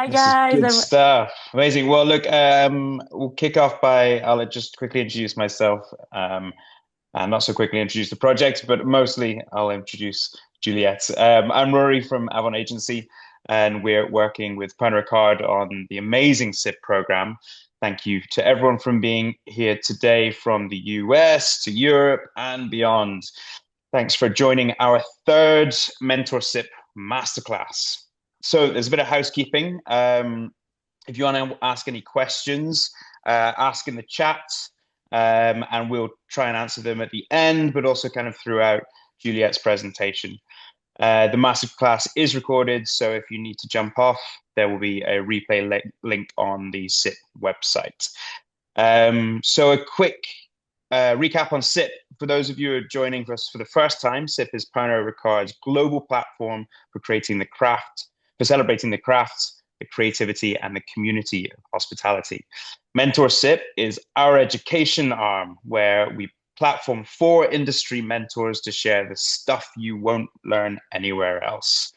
Hi This is guys. good stuff. Amazing. Well, look, we'll kick off by I'll just quickly introduce myself, and not so quickly introduce the project, but mostly I'll introduce Juliette. I'm Rory from Avon Agency, and we're working with Pernod Ricard on the amazing SIP program. Thank you to everyone from being here today from the US to Europe and beyond. Thanks for joining our third Mentorship Masterclass. So there's a bit of housekeeping. If you want to ask any questions, ask in the chat, and we'll try and answer them at the end, but also kind of throughout Juliette's presentation. The masterclass is recorded, so if you need to jump off, there will be a replay link on the SIP website. So a quick recap on SIP. For those of you who are joining us for the first time, SIP is Pernod Ricard's global platform for celebrating the crafts, the creativity, and the community of hospitality. Mentor SIP is our education arm where we platform for industry mentors to share the stuff you won't learn anywhere else.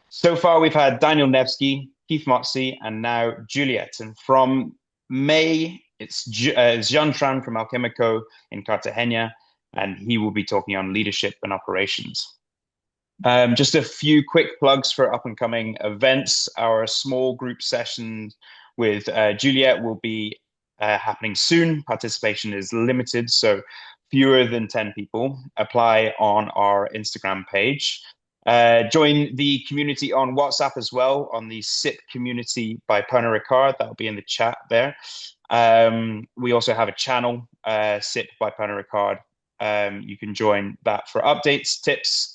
So far, we've had Daniel Nevsky, Keith Motzi, and now Juliette. And from May, it's Jean Tran from Alchemico in Cartagena, and he will be talking on leadership and operations. Just a few quick plugs for up-and-coming events. Our small group session with Juliette will be happening soon. Participation is limited, so fewer than 10 people. Apply on our Instagram page. Join the community on WhatsApp as well, on the SIP community by Pernod Ricard. That'll be in the chat there. We also have a channel, SIP by Pernod Ricard. You can join that for updates, tips,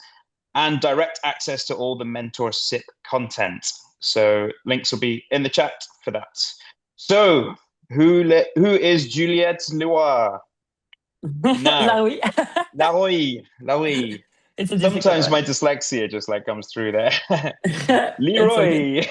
and direct access to all the Mentor SIP content. So links will be in the chat for that. So who is Juliette Larrouy? Now, Larouy. Larouy. It's a difficult Sometimes one. my dyslexia just like comes through there. It's okay. Leroy.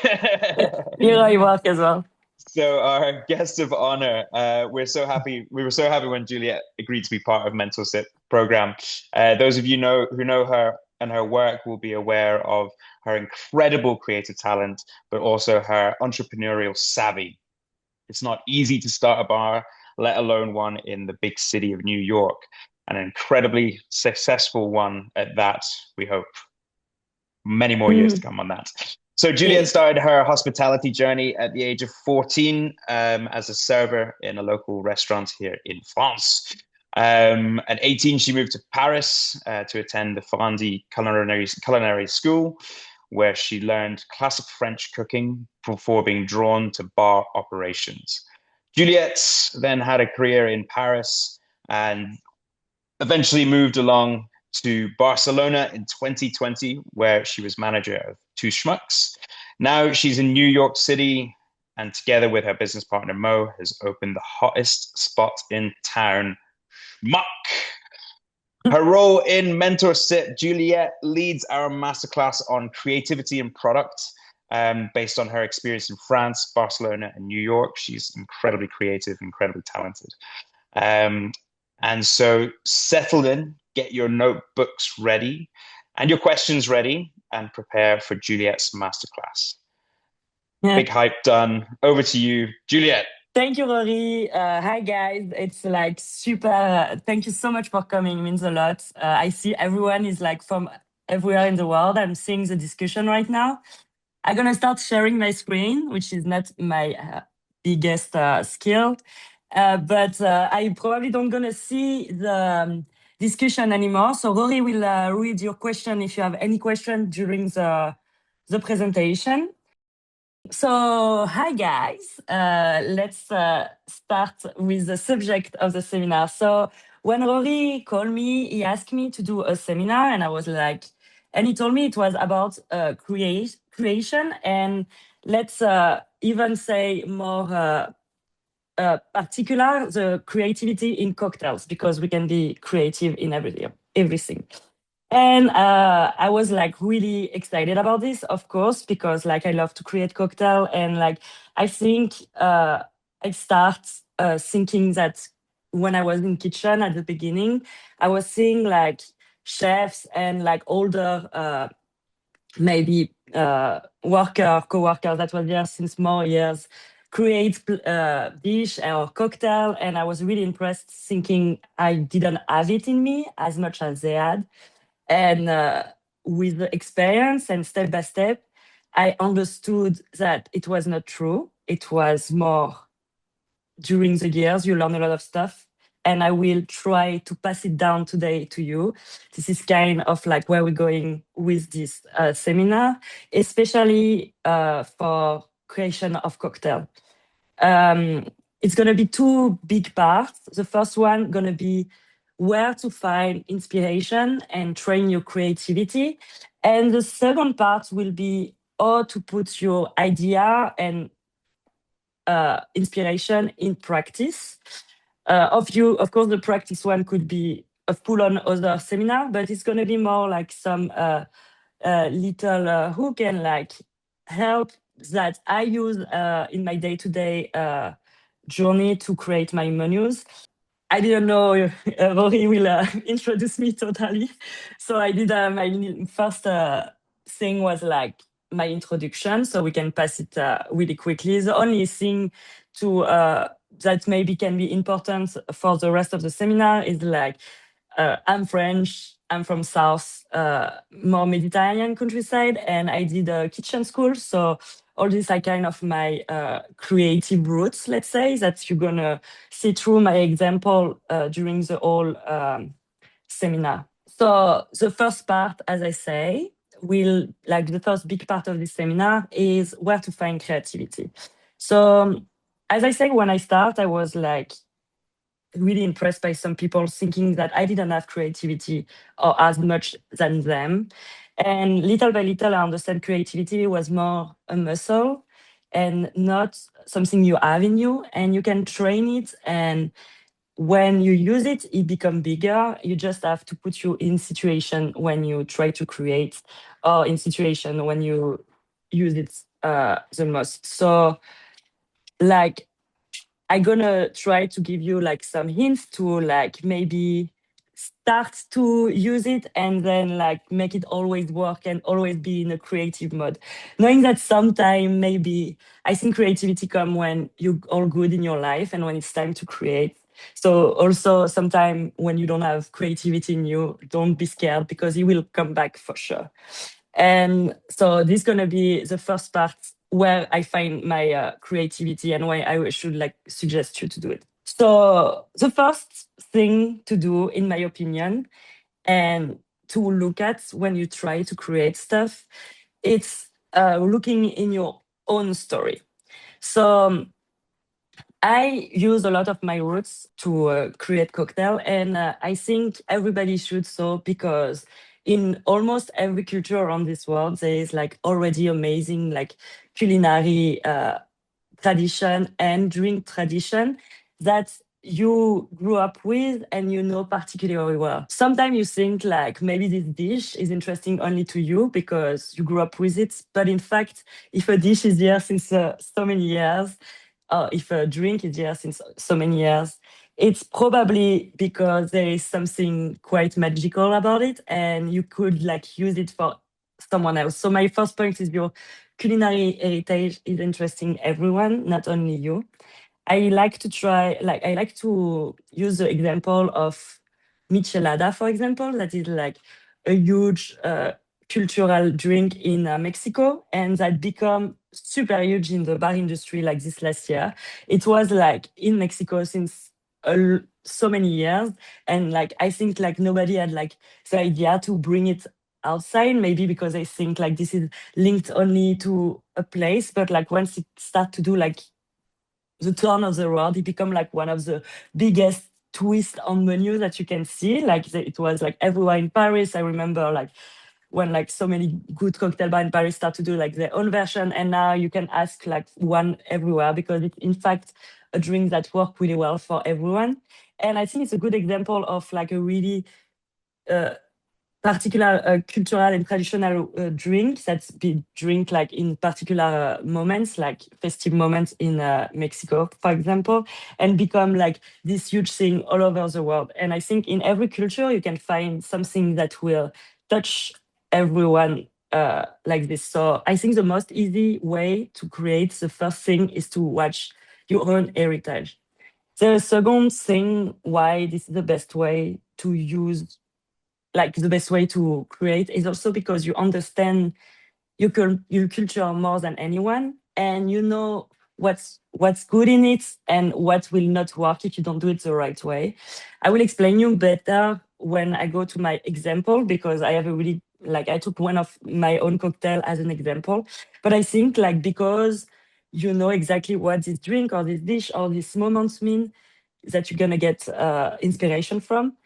Leroy work as well. So our guest of honor, we're so happy. We were so happy when Juliette agreed to be part of Mentorship program. Those of you who know her and her work will be aware of her incredible creative talent, but also her entrepreneurial savvy. It's not easy to start a bar, let alone one in the big city of New York, and an incredibly successful one at that, we hope. Many more years to Mm. come on that. So Juliette Okay. started her hospitality journey at the age of 14 as a server in a local restaurant here in France. At 18, she moved to Paris to attend the Fondie Culinary School, where she learned classic French cooking before being drawn to bar operations. Juliette then had a career in Paris and eventually moved along to Barcelona in 2020, where she was manager of Two Schmucks. Now she's in New York City, and together with her business partner Mo, has opened the hottest spot in town, Schmuck. Her role in Mentorship, Juliette leads our masterclass on creativity and product. Based on her experience in France, Barcelona, and New York, she's incredibly creative, incredibly talented. And so settle in, get your notebooks ready and your questions ready, and prepare for Juliette's masterclass. Yeah. Big hype done. Over to you, Juliette. Thank you, Rory. Hi, guys. It's like super. Thank you so much for coming. It means a lot. I see everyone is like from everywhere in the world. I'm seeing the discussion right now. I'm going to start sharing my screen, which is not my biggest skill. But I probably don't going to see the discussion anymore. So Rory will read your question if you have any question during the presentation. So, hi guys. Let's start with the subject of the seminar. So, when Rory called me, he asked me to do a seminar, and I was like, and he told me it was about creation, and let's even say more particular, the creativity in cocktails, because we can be creative in everything. And I was like really excited about this, of course, because like I love to create cocktail, and like I think I start thinking that when I was in kitchen at the beginning, I was seeing like chefs and like older maybe worker, co-worker that was there since more years, create dish or cocktail, and I was really impressed, thinking I didn't have it in me as much as they had. And with the experience and step by step, I understood that it was not true. It was more during the years, you learn a lot of stuff. And I will try to pass it down today to you. This is kind of like where we're going with this seminar, especially for creation of cocktail. Um, it's going to be two big parts. The first one going to be where to find inspiration and train your creativity. And the second part will be how to put your idea and inspiration in practice. Of course, the practice one could be a full-on other seminar, but it's going to be more like some little hook and like help that I use in my day-to-day journey to create my menus. I didn't know Rory will introduce me totally. So I did my first thing was like my introduction, so we can pass it really quickly. The only thing to that maybe can be important for the rest of the seminar is like I'm French. I'm from South, more Mediterranean countryside, and I did a kitchen school. So all this are kind of my creative roots, let's say, that you're gonna see through my example during the whole seminar. So the first part, as I say, will like the first big part of this seminar is where to find creativity. So as I say, when I start, I was like really impressed by some people thinking that I didn't have creativity or as much than them. And little by little, I understand creativity was more a muscle and not something you have in you, and you can train it. And when you use it, it become bigger. You just have to put you in situation when you try to create, or in situation when you use it the most. So, like I'm gonna try to give you like some hints to like maybe start to use it and then like make it always work and always be in a creative mode. Knowing that sometime maybe I think creativity come when you're all good in your life and when it's time to create. So also sometime when you don't have creativity in you, don't be scared because it will come back for sure. And so this is gonna be the first part where I find my creativity and why I should like suggest you to do it. So the first thing to do, in my opinion, and to look at when you try to create stuff, it's looking in your own story. So I use a lot of my roots to create cocktail, and I think everybody should so because in almost every culture around this world, there is like already amazing like culinary tradition and drink tradition that you grew up with and you know particularly well. Sometimes you think like maybe this dish is interesting only to you because you grew up with it, but in fact, if a dish is here since so many years, if a drink is here since so many years, it's probably because there is something quite magical about it and you could like use it for someone else. So my first point is your culinary heritage is interesting everyone, not only you. I like to try, like, I like to use the example of michelada, for example, that is like a huge cultural drink in Mexico, and that become super huge in the bar industry like this last year. It was like in Mexico since so many years, and like I think like nobody had like the idea to bring it outside, maybe because I think like this is linked only to a place, but like once it start to do like the turn of the world, it become like one of the biggest twist on menu that you can see. Like it was like everywhere in Paris. I remember like when like so many good cocktail bar in Paris start to do like their own version, and now you can ask like one everywhere because it's in fact a drink that work really well for everyone. And I think it's a good example of like a really uh, particular cultural and traditional drink that's been drink like in particular moments, like festive moments in Mexico, for example, and become like this huge thing all over the world. And I think in every culture you can find something that will touch everyone like this. So I think the most easy way to create the first thing is to watch your own heritage. The second thing why this is the best way to use, like the best way to create, is also because you understand your culture more than anyone, and you know what's good in it and what will not work if you don't do it the right way. I will explain you better when I go to my example, because I have a really, like, I took one of my own cocktail as an example. But I think, like, because you know exactly what this drink or this dish or this moments mean, that you're gonna get inspiration from.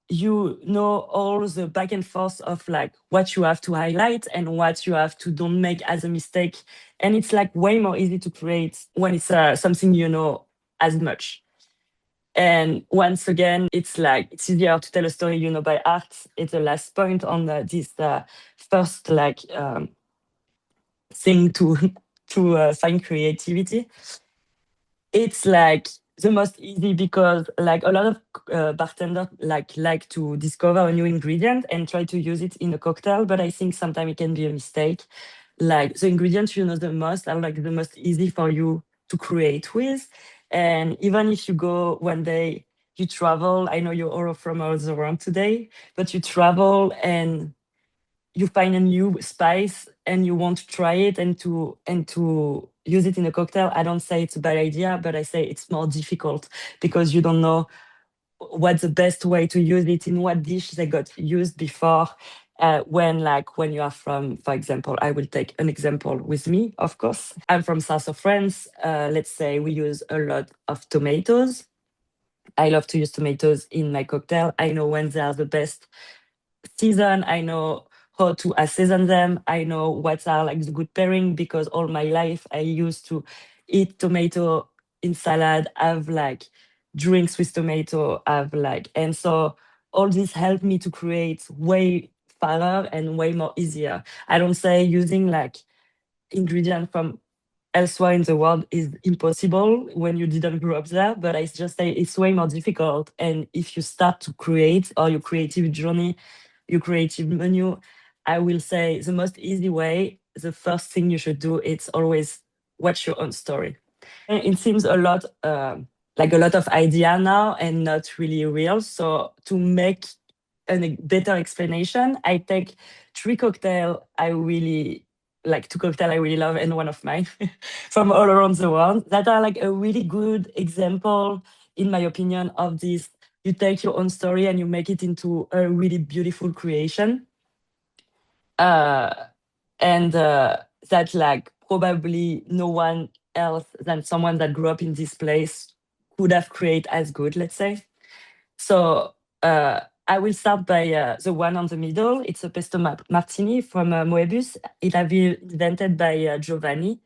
You know all the back and forth of like what you have to highlight and what you have to don't make as a mistake, and it's like way more easy to create when it's something you know as much. And once again, it's like it's easier to tell a story you know by heart. It's the last point on this first like thing to to find creativity. It's like the most easy because like a lot of bartenders like to discover a new ingredient and try to use it in a cocktail, but I think sometimes it can be a mistake. Like the ingredients you know the most are like the most easy for you to create with. And even if you go one day, you travel, I know you're all from all around today, but you travel and you find a new spice and you want to try it and to use it in a cocktail. I don't say it's a bad idea, but I say it's more difficult because you don't know what's the best way to use it in what dish they got used before. When you are from, for example, I will take an example with me, of course. I'm from south of France. Let's say we use a lot of tomatoes. I love to use tomatoes in my cocktail. I know when they are the best season. I know how to season them. I know what are like the good pairing because all my life I used to eat tomato in salad, have like drinks with tomato, have like, and so all this helped me to create way fairer and way more easier. I don't say using like ingredient from elsewhere in the world is impossible when you didn't grow up there, but I just say it's way more difficult. And if you start to create or your creative journey, your creative menu, I will say the most easy way, the first thing you should do, it's always watch your own story. And it seems a lot like a lot of idea now and not really real. So to make a better explanation, I take three cocktail I really like, two cocktail I really love, and one of mine from all around the world that are like a really good example, in my opinion, of this. You take your own story and you make it into a really beautiful creation. Uh, and that like probably no one else than someone that grew up in this place could have created as good, let's say. So I will start by the one on the middle. It's a pesto martini from Moebius. It has been invented by Giovanni.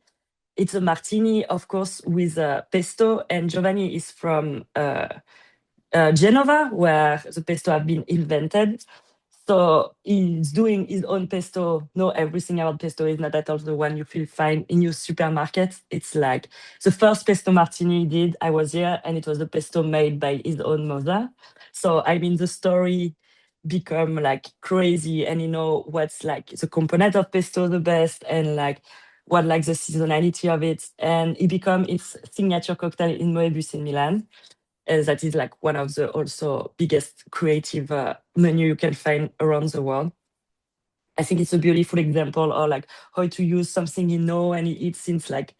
It's a martini, of course, with pesto, and Giovanni is from Genova, where the pesto have been invented. So he's doing his own pesto. No, everything about pesto is not at all the one you will find in your supermarket. It's like the first pesto martini he did. I was here, and it was a pesto made by his own mother. So I mean, the story become like crazy, and you know what's like the component of pesto the best, and like what like the seasonality of it, and it become its signature cocktail in Moebius in Milan. That is like one of the also biggest creative menu you can find around the world. I think it's a beautiful example of like how to use something you know and he eats since like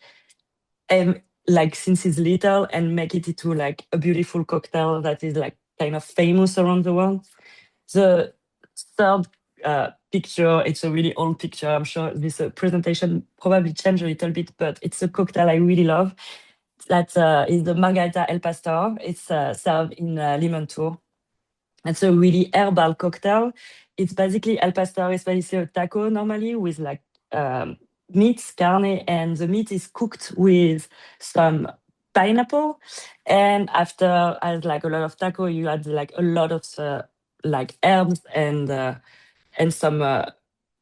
since he's little and make it into like a beautiful cocktail that is like kind of famous around the world. The third picture, it's a really old picture. I'm sure this presentation probably changed a little bit, but it's a cocktail I really love. That is the Margarita El Pastor. It's served in Limontour. It's a really herbal cocktail. It's basically El Pastor is basically a taco normally with like meat, carne, and the meat is cooked with some pineapple. And after, as like a lot of taco, you add like a lot of like herbs and some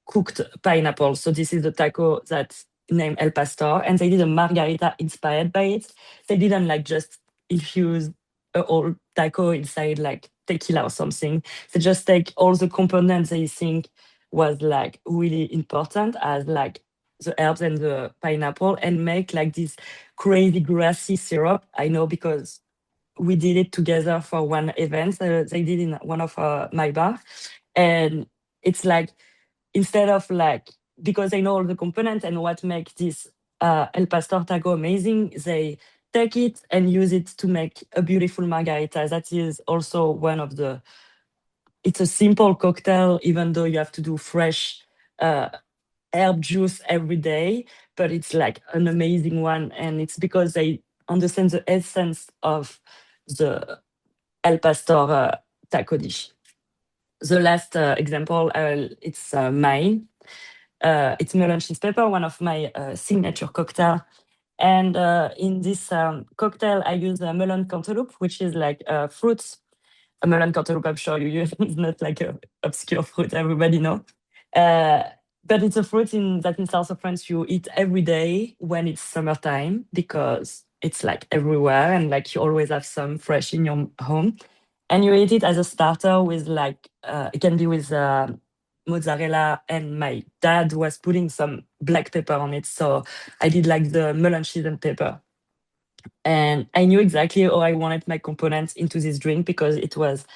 cooked pineapple. So this is the taco that's named El Pastor, and they did a margarita inspired by it. They didn't like just infuse a whole taco inside like tequila or something. They just take all the components they think was like really important as like the herbs and the pineapple and make like this crazy grassy syrup. I know because we did it together for one event they did in one of my bar, and it's like instead of like because they know all the components and what makes this El Pastor taco amazing, they take it and use it to make a beautiful margarita. That is also one of the. It's a simple cocktail, even though you have to do fresh uh, herb juice every day, but it's like an amazing one, and it's because they understand the essence of the El Pastor taco dish. The last example, it's mine. It's melon cheese pepper, one of my signature cocktail. And in this cocktail, I use a melon cantaloupe, which is like fruits. A melon cantaloupe, I'm sure you use. It's not like a obscure fruit everybody know. Uh, but it's a fruit that in south of France you eat every day when it's summertime because it's like everywhere and like you always have some fresh in your home. And you eat it as a starter with like it can be with mozzarella, and my dad was putting some black pepper on it, so I did like the melon cheese and pepper, and I knew exactly how I wanted my components into this drink because it was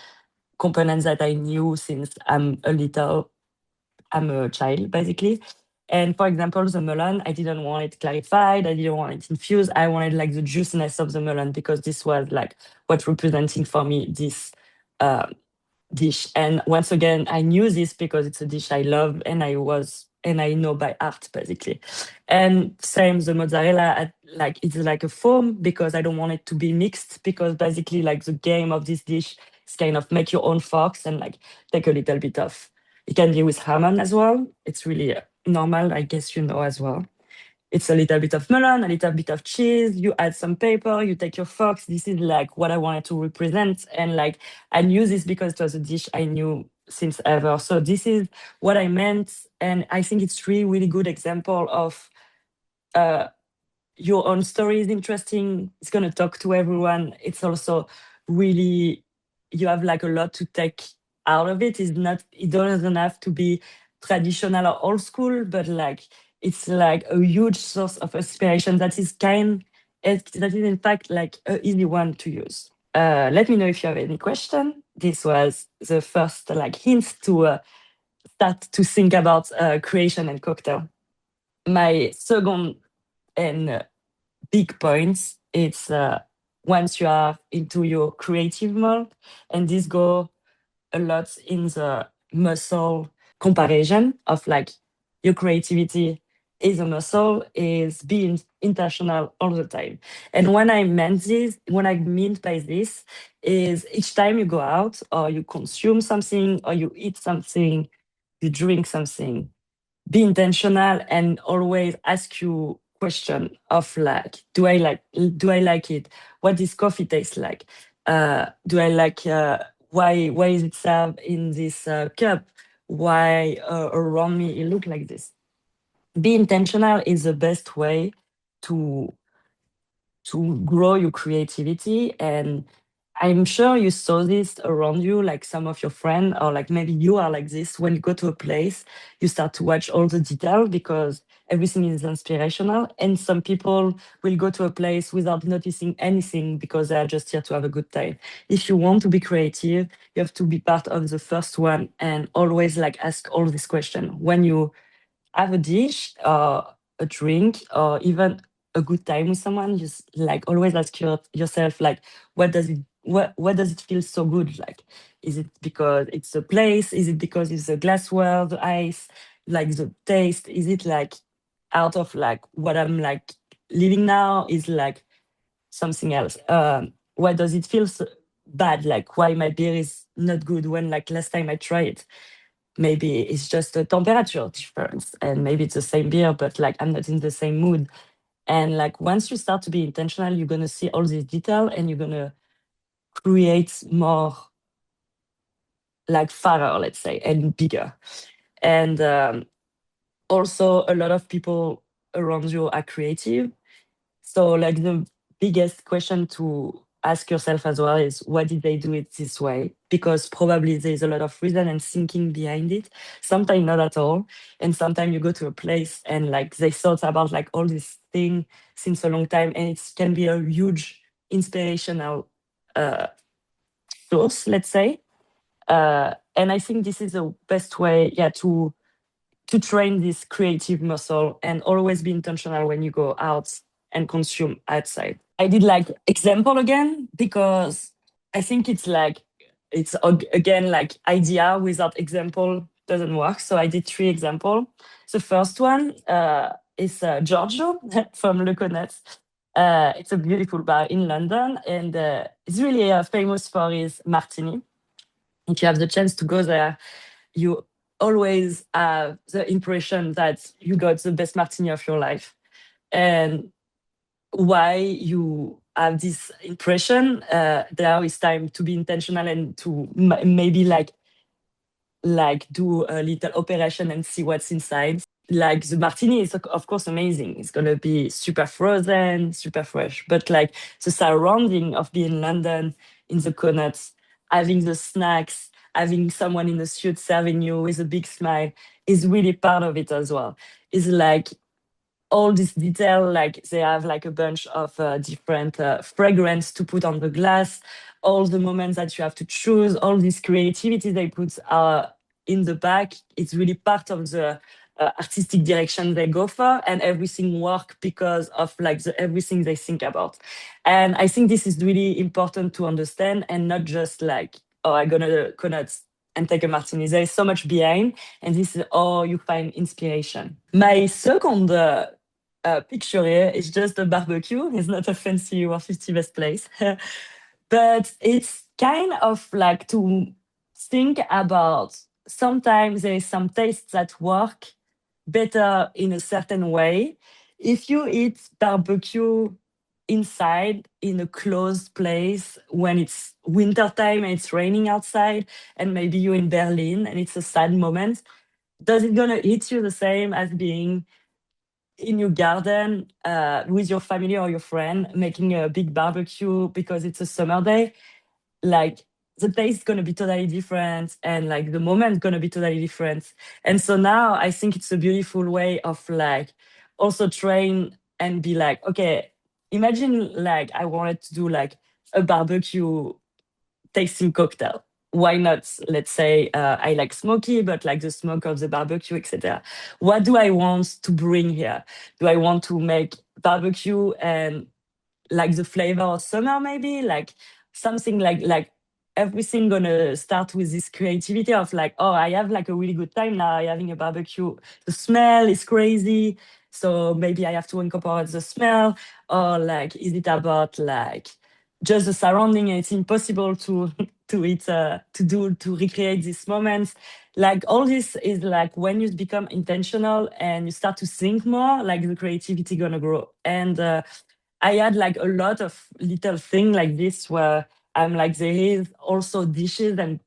components that I knew since I'm a child basically. And for example, the melon, I didn't want it clarified, I didn't want it infused, I wanted like the juiciness of the melon because this was like what representing for me this uh, dish. And once again, I knew this because it's a dish I love and I know by heart basically. And same the mozzarella, like it's like a foam because I don't want it to be mixed because basically like the game of this dish is kind of make your own forks and like take a little bit of. It can be with almond as well. It's really normal, I guess you know as well. It's a little bit of melon, a little bit of cheese. You add some paper, you take your forks. This is like what I wanted to represent. And like I knew this because it was a dish I knew since ever. So this is what I meant. And I think it's really, really good example of uh, your own story is interesting. It's gonna talk to everyone. It's also really you have like a lot to take out of it. It's not it doesn't have to be traditional or old school, but like it's like a huge source of inspiration that is in fact like an easy one to use. Let me know if you have any question. This was the first like hint to start to think about creation and cocktail. My second and big points. It's once you are into your creative mode, and this go a lot in the muscle comparison of like your creativity is a muscle, is being intentional all the time. And when I mean by this, is each time you go out or you consume something or you eat something, you drink something, be intentional and always ask you question of like do I like it, what does coffee taste like, do I like why is it served in this cup, why around me it look like this. Be intentional is the best way to grow your creativity. And I'm sure you saw this around you, like some of your friends, or like maybe you are like this. When you go to a place, you start to watch all the detail because everything is inspirational. And some people will go to a place without noticing anything because they are just here to have a good time. If you want to be creative, you have to be part of the first one and always like ask all these questions. When you have a dish or a drink or even a good time with someone, just like always ask yourself like what does it feel so good like. Is it because it's a place, is it because it's a glassware, the ice, like the taste, is it like out of like what I'm like living now, is like something else. Why does it feel so bad, like why my beer is not good when like last time I tried it. Maybe it's just a temperature difference and maybe it's the same beer but like I'm not in the same mood. And like once you start to be intentional, you're gonna see all this detail and you're gonna create more like further, let's say, and bigger. And also a lot of people around you are creative, so like the biggest question to ask yourself as well is why did they do it this way? Because probably there's a lot of reason and thinking behind it. Sometimes not at all. And sometimes you go to a place and like they thought about like all this thing since a long time, and it can be a huge inspirational uh, source, let's say. And I think this is the best way, yeah, to train this creative muscle and always be intentional when you go out and consume outside. I did like example again because I think it's like again like idea without example doesn't work. So I did three example. The first one is Giorgio from Le Connaître. It's a beautiful bar in London, and it's really famous for his martini. If you have the chance to go there, you always have the impression that you got the best martini of your life. And why you have this impression, there is time to be intentional and to maybe like do a little operation and see what's inside. Like the martini is of course amazing. It's gonna be super frozen, super fresh. But like the surrounding of being in London in the Connaughts, having the snacks, having someone in the suit serving you with a big smile is really part of it as well. It's like all this detail, like they have like a bunch of different fragrance to put on the glass, all the moments that you have to choose, all this creativity they put in the back. It's really part of the artistic direction they go for, and everything work because of like everything they think about. And I think this is really important to understand, and not just like, oh, I'm gonna connect and take a martini. There is so much behind, and this is how you find inspiration. My second picture here is just a barbecue. It's not a fancy or 50 best place, but it's kind of like to think about sometimes there is some tastes that work better in a certain way. If you eat barbecue inside in a closed place when it's winter time and it's raining outside, and maybe you're in Berlin and it's a sad moment, does it gonna hit you the same as being in your garden with your family or your friend making a big barbecue because it's a summer day? Like the taste is going to be totally different, and like the moment going to be totally different. And so now I think it's a beautiful way of like also train and be like, okay, imagine like I wanted to do like a barbecue tasting cocktail. Why not? Let's say I like smoky, but like the smoke of the barbecue, etc. What do I want to bring here? Do I want to make barbecue and like the flavor of summer, maybe like something like everything gonna start with this creativity of like, oh, I have like a really good time now. I having a barbecue. The smell is crazy, so maybe I have to incorporate the smell. Or like, is it about like just the surrounding? And it's impossible to to eat to recreate these moments. Like all this is like when you become intentional and you start to think more, like the creativity gonna grow. And I had like a lot of little thing like this where I'm like, there is also dishes and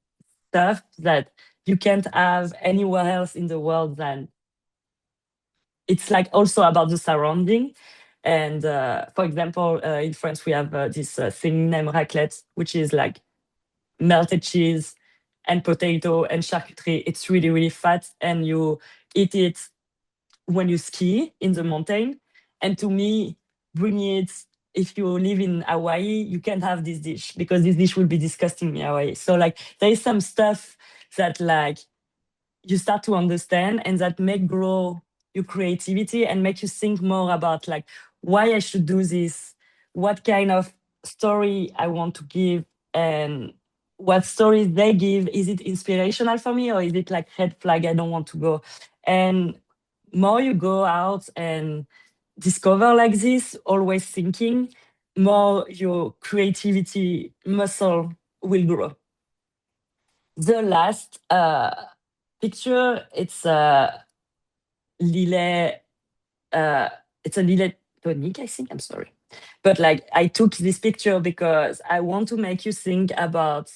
stuff that you can't have anywhere else in the world than it's like also about the surrounding. And for example, in France, we have this thing named raclette, which is like melted cheese and potato and charcuterie. It's really, really fat, and you eat it when you ski in the mountain. And to me, bring it, if you live in Hawaii, you can't have this dish because this dish will be disgusting in Hawaii. So like there is some stuff that like you start to understand and that make grow your creativity and make you think more about like why I should do this, what kind of story I want to give, and what stories they give. Is it inspirational for me, or is it like red flag, I don't want to go? And more you go out and discover like this, always thinking, more your creativity muscle will grow. The last picture, it's Lillet, uh, it's a Lillet tonic, I think. I'm sorry. But like I took this picture because I want to make you think about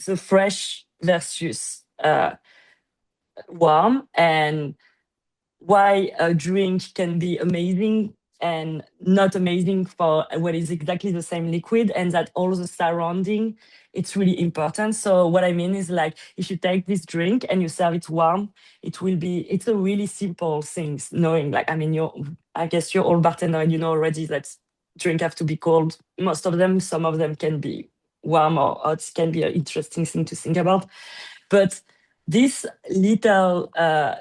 the fresh versus warm, and why a drink can be amazing and not amazing for what is exactly the same liquid, and that all the surrounding, it's really important. So what I mean is like if you take this drink and you serve it warm, it's a really simple things, knowing like, I mean, I guess you're all bartender and you know already that drink have to be cold, most of them. Some of them can be warm or hot, can be an interesting thing to think about. But this little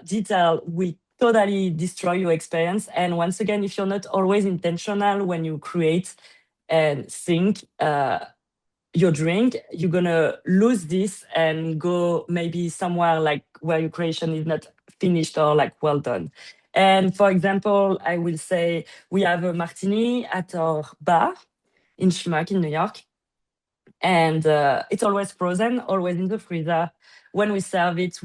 detail will totally destroy your experience. And once again, if you're not always intentional when you create and think your drink, you're gonna lose this and go maybe somewhere like where your creation is not finished or like well done. And for example, I will say we have a martini at our bar in Schmuck in New York, and it's always frozen, always in the freezer. When we serve it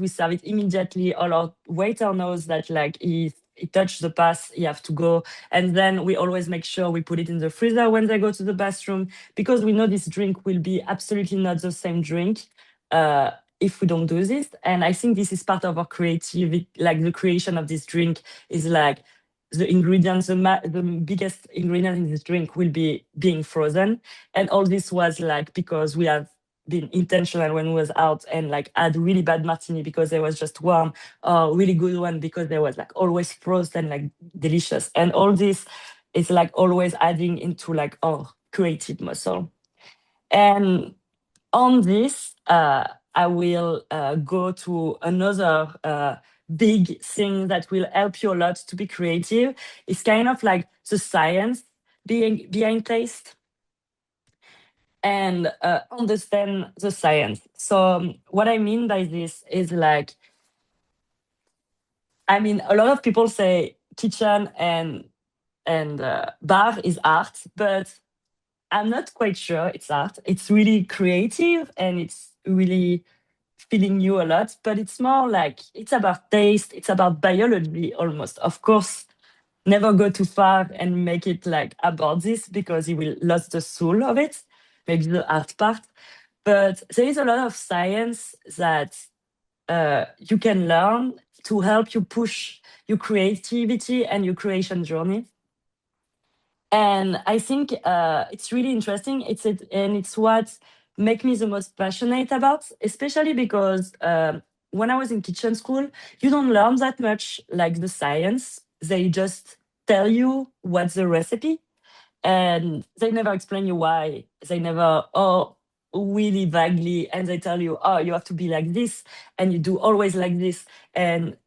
immediately. All our waiter knows that like if he touched the pass, he have to go. And then we always make sure we put it in the freezer when they go to the bathroom, because we know this drink will be absolutely not the same drink uh, if we don't do this. And I think this is part of our creativity, like the creation of this drink is like the ingredients, the biggest ingredient in this drink will be being frozen. And all this was like because we have been intentional when we was out and like had really bad martini because they was just warm, or really good one because they was like always frozen, like delicious. And all this is like always adding into like our creative muscle. And on this, I will go to another big thing that will help you a lot to be creative. It's kind of like the science behind taste, and understand the science. So what I mean by this is like, I mean, a lot of people say kitchen and bar is art, but I'm not quite sure it's art. It's really creative and it's really feeling you a lot, but it's more like it's about taste, it's about biology almost. Of course, never go too far and make it like about this because you will lose the soul of it, maybe the art part. But there is a lot of science that you can learn to help you push your creativity and your creation journey. And I think it's really interesting. And it's what make me the most passionate about, especially because when I was in kitchen school, you don't learn that much like the science. They just tell you what's the recipe, and they never explain you why. They never, oh, really vaguely, and they tell you, oh, you have to be like this, and you do always like this, and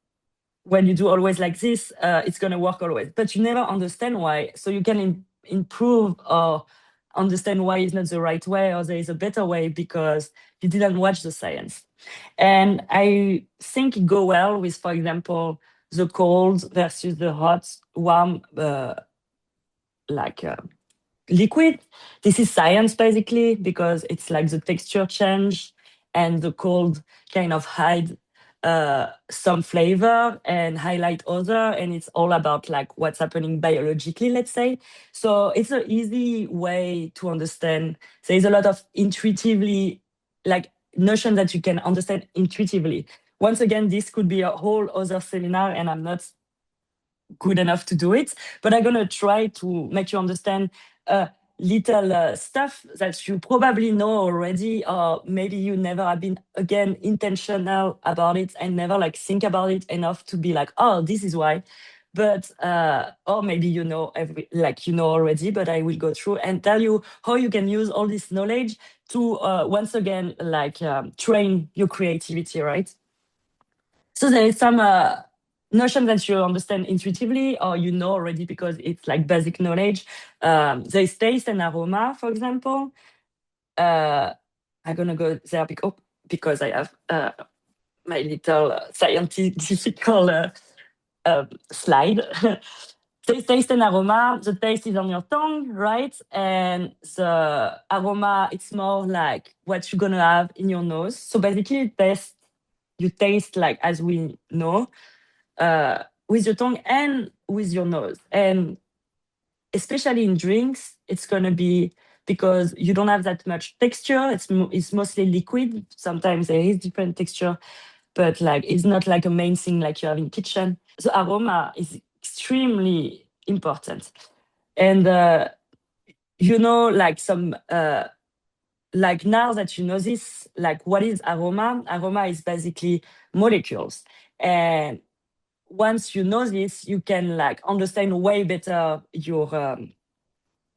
when you do always like this, it's going to work always. But you never understand why. So you can improve or understand why it's not the right way or there is a better way because you didn't watch the science. And I think it go well with, for example, the cold versus the hot, warm, like liquid. This is science basically because it's like the texture change and the cold kind of hide some flavor and highlight other, and it's all about like what's happening biologically, let's say. So it's an easy way to understand. There's a lot of intuitively like notion that you can understand intuitively. Once again, this could be a whole other seminar and I'm not good enough to do it, but I'm gonna try to make you understand little stuff that you probably know already, or maybe you never have been again intentional about it and never like think about it enough to be like, oh, this is why. But or maybe you know you know already, but I will go through and tell you how you can use all this knowledge to once again like train your creativity, right? So there is some notion that you understand intuitively or you know already because it's like basic knowledge. There is taste and aroma, for example. I'm gonna go there because I have my little scientific slide. Taste and aroma. The taste is on your tongue, right? And the aroma, it's more like what you're gonna have in your nose. So basically, you taste like as we know with your tongue and with your nose. And especially in drinks, it's going to be because you don't have that much texture. It's mostly liquid. Sometimes there is different texture, but like it's not like a main thing like you have in kitchen. The aroma is extremely important. And like some like now that you know this, like what is aroma? Aroma is basically molecules. And once you know this, you can like understand way better your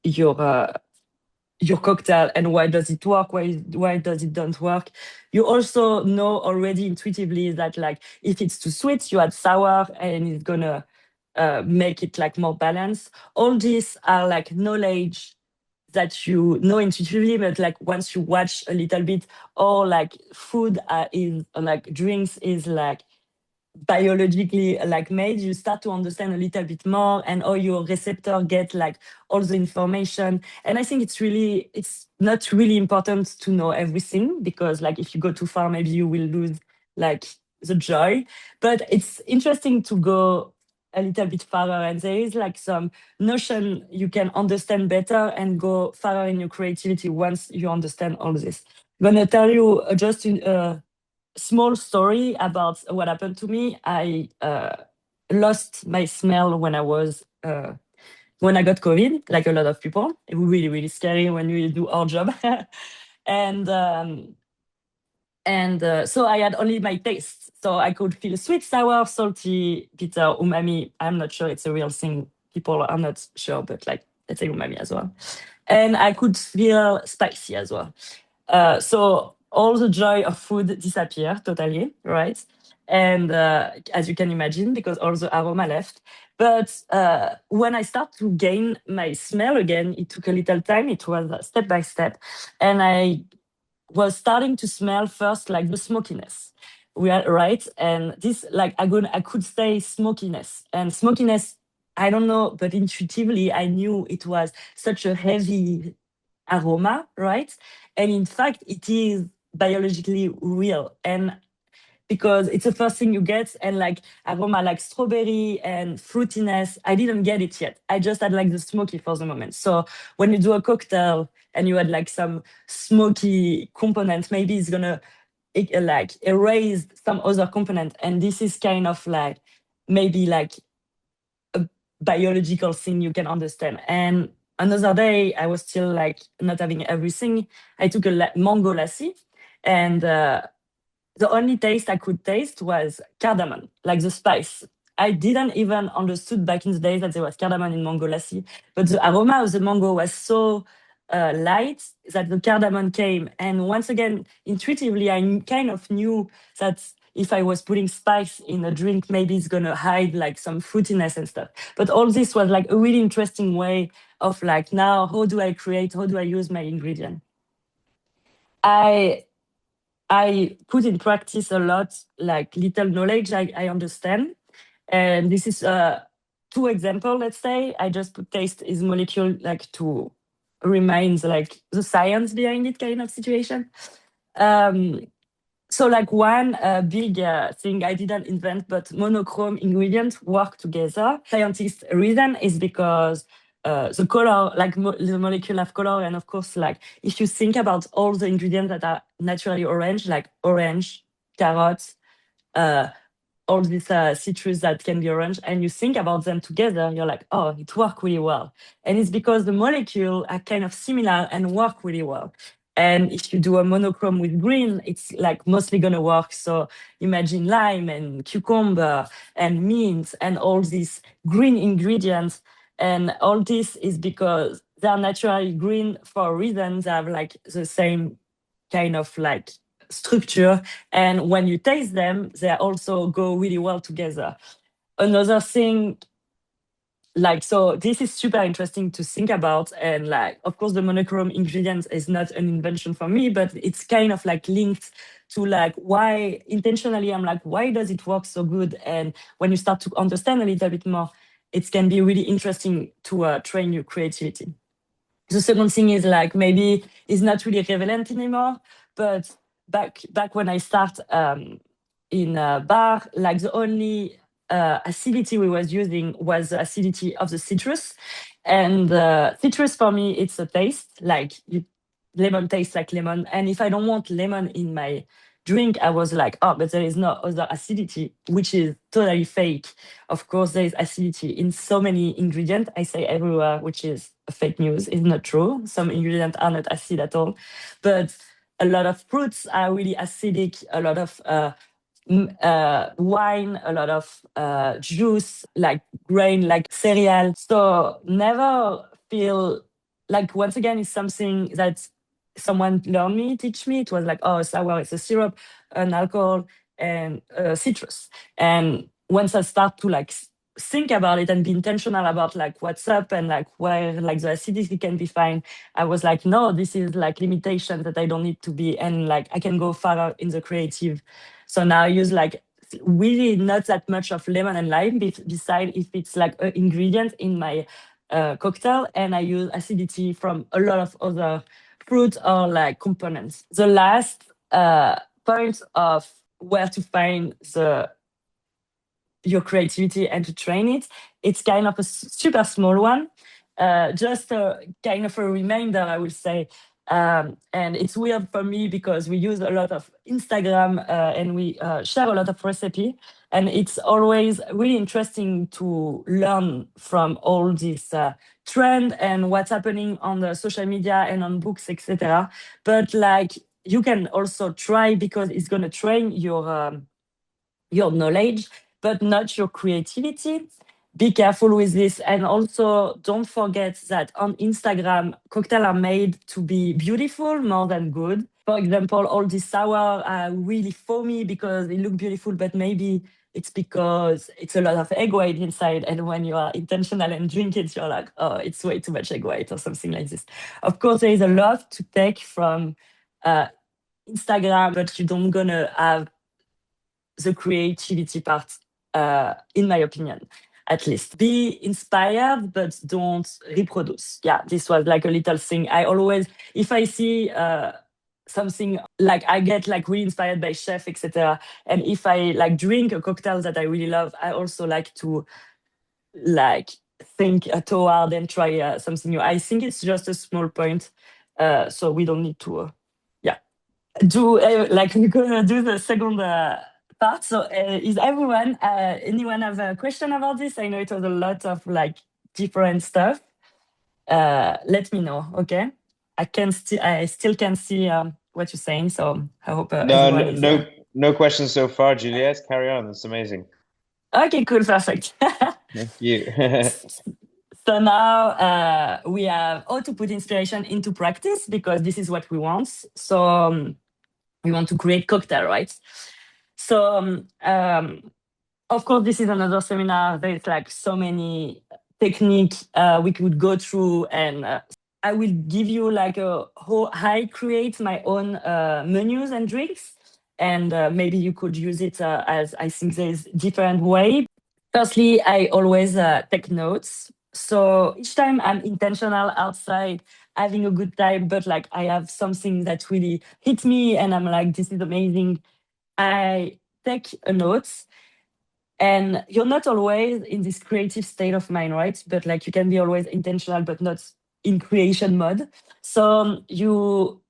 your cocktail and why does it work, why does it don't work. You also know already intuitively that like if it's too sweet, you add sour and it's gonna make it like more balanced. All these are like knowledge that you know intuitively, but like once you watch a little bit, or like food is like drinks is like biologically like made, you start to understand a little bit more and how your receptor get like all the information. And I think it's not really important to know everything, because like if you go too far, maybe you will lose like the joy. But it's interesting to go a little bit farther, and there is like some notion you can understand better and go farther in your creativity once you understand all this. I'm gonna tell you just small story about what happened to me. I lost my smell when I got COVID, like a lot of people. It was really, really scary when you do our job. and so I had only my taste. So I could feel sweet, sour, salty, bitter, umami. I'm not sure it's a real thing. People are not sure, but like let's say umami as well. And I could feel spicy as well. So all the joy of food disappeared totally, right? And as you can imagine, because all the aroma left. But when I start to gain my smell again, it took a little time. It was step by step, and I was starting to smell first like the smokiness. We are right, and this like I could say smokiness and smokiness. I don't know, but intuitively I knew it was such a heavy aroma, right? And in fact, it is biologically real. And because it's the first thing you get, and like aroma like strawberry and fruitiness, I didn't get it yet. I just had like the smoky for the moment. So when you do a cocktail and you had like some smoky component, maybe it's gonna like erase some other component. And this is kind of like maybe like a biological thing you can understand. And another day, I was still like not having everything. I took a mango lassi, and the only taste I could taste was cardamom, like the spice. I didn't even understood back in the days that there was cardamom in mango lassi, but the aroma of the mango was so light that the cardamom came. And once again, intuitively, I kind of knew that if I was putting spice in a drink, maybe it's gonna hide like some fruitiness and stuff. But all this was like a really interesting way of like now, how do I create? How do I use my ingredient? I I put in practice a lot, like little knowledge I understand. And this is two example, let's say. I just put taste is molecule like to remind like the science behind it kind of situation. Um, so like one big thing I didn't invent, but monochrome ingredients work together. Scientists' reason is because the color, like the molecule have color, and of course, like if you think about all the ingredients that are naturally orange, like orange, carrots, uh, all these citrus that can be orange, and you think about them together, you're like, oh, it works really well. And it's because the molecule are kind of similar and work really well. And if you do a monochrome with green, it's like mostly gonna work. So imagine lime and cucumber and mint and all these green ingredients. And all this is because they are naturally green for a reason. They have like the same kind of like structure, and when you taste them they also go really well together. Another thing, like, so this is super interesting to think about, and like of course the monochrome ingredients is not an invention for me, but it's kind of like linked to like why intentionally I'm like, why does it work so good? And when you start to understand a little bit more, it can be really interesting to train your creativity. The second thing is like maybe it's not really relevant anymore, but back when I start in a bar, like the only acidity we was using was the acidity of the citrus. And citrus for me, it's a taste, like lemon tastes like lemon. And if I don't want lemon in my drink, I was like, oh, but there is no other acidity, which is totally fake. Of course, there is acidity in so many ingredients. I say everywhere, which is fake news. It's not true. Some ingredients are not acid at all, but a lot of fruits are really acidic. A lot of wine, a lot of juice, like grain, like cereal. So never feel like, once again, it's something that someone learned me, teach me. It was like, oh, sour is a syrup, an alcohol, and citrus. And once I start to like think about it and be intentional about like what's up and like where like the acidity can be fine, I was like, no, this is like limitation that I don't need to be, and like I can go further in the creative. So now I use like really not that much of lemon and lime, beside if it's like an ingredient in my cocktail, and I use acidity from a lot of other fruit or like components. The last point of where to find the your creativity and to train it, it's kind of a super small one. Just a kind of a reminder, I will say. And it's weird for me because we use a lot of Instagram and we share a lot of recipe. And it's always really interesting to learn from all this trend and what's happening on the social media and on books, etc. But like you can also try, because it's going to train your knowledge, but not your creativity. Be careful with this. And also, don't forget that on Instagram, cocktails are made to be beautiful more than good. For example, all these sour are really foamy because they look beautiful, but maybe it's because it's a lot of egg white inside. And when you are intentional and drink it, you're like, oh, it's way too much egg white or something like this. Of course, there is a lot to take from uh, Instagram, but you don't gonna have the creativity part, in my opinion, at least. Be inspired, but don't reproduce. Yeah, this was like a little thing. I always, if I see something like I get like really inspired by chef, etc. And if I like drink a cocktail that I really love, I also like to like think toward and try something new. I think it's just a small point, so we don't need to. Yeah, do like we're gonna do the second part. So is anyone have a question about this? I know it was a lot of like different stuff. Let me know. Okay, I still can see what you're saying, so I hope No, everyone no, is no questions so far, Juliette. Carry on. That's amazing. okay, cool, perfect. Thank you. So now we have how to put inspiration into practice, because this is what we want. So we want to create cocktail, right? So of course, this is another seminar. There's like so many techniques we could go through, and I will give you like how I create my own menus and drinks, and maybe you could use it as I think there's different way. Firstly, I always take notes. So each time I'm intentional outside, having a good time, but like I have something that really hit me, and I'm like, this is amazing. I take a note, and you're not always in this creative state of mind, right? But like you can be always intentional but not in creation mode. So you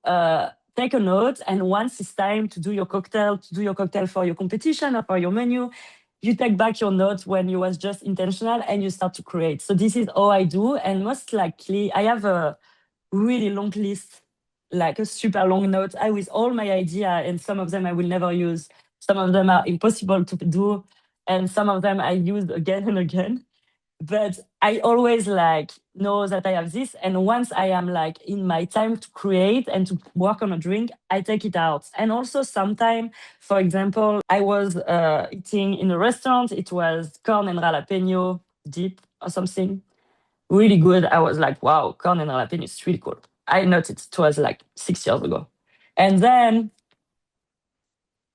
take a note, and once it's time to do your cocktail, for your competition or for your menu, you take back your notes when you was just intentional and you start to create. So this is all I do. And most likely I have a really long list, like a super long note I with all my idea, and some of them I will never use, some of them are impossible to do, and some of them I used again and again. But I always like know that I have this, and once I am like in my time to create and to work on a drink, I take it out. And also sometimes, for example, I was eating in a restaurant, it was corn and jalapeno dip or something, really good. I was like, wow, corn and jalapeno is really cool. I noticed it was like 6 years ago. And then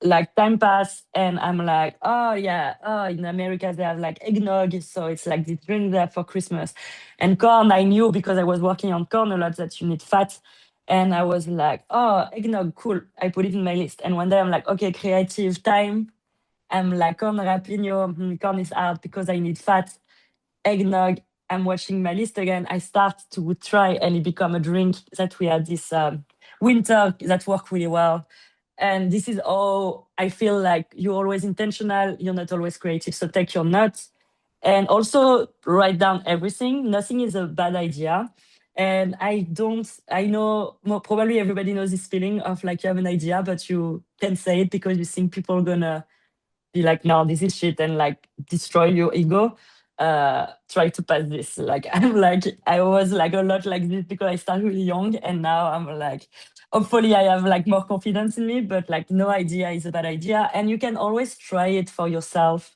like time passed, and I'm like, oh yeah, oh, in America they have like eggnog, so it's like this drink there for Christmas. And corn, I knew because I was working on corn a lot that you need fat. And I was like, oh, eggnog, cool. I put it in my list. And one day I'm like, okay, creative time. I'm like, corn jalapeno, corn is hard because I need fat. Eggnog, I'm watching my list again. I start to try, and it become a drink that we had this winter that worked really well. And this is all I feel like you're always intentional, you're not always creative. So take your notes and also write down everything. Nothing is a bad idea. And I know probably everybody knows this feeling of like you have an idea, but you can't say it because you think people are gonna be like, no, this is shit, and like destroy your ego. Try to pass this. Like I was like a lot like this because I started really young, and now I'm like, hopefully I have like more confidence in me. But like, no idea is a bad idea, and you can always try it for yourself.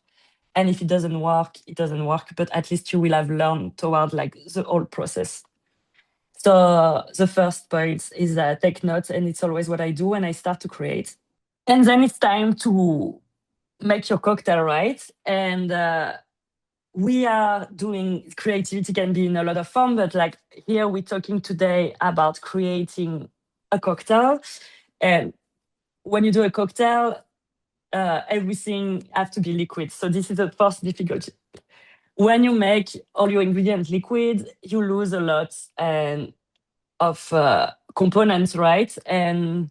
And if it doesn't work, it doesn't work. But at least you will have learned toward like the whole process. So the first point is take notes, and it's always what I do when I start to create. And then it's time to make your cocktail, right? And we are doing creativity can be in a lot of form, but like here we're talking today about creating a cocktail. And when you do a cocktail, everything has to be liquid. So this is the first difficulty. When you make all your ingredients liquid, you lose a lot and of components, right? And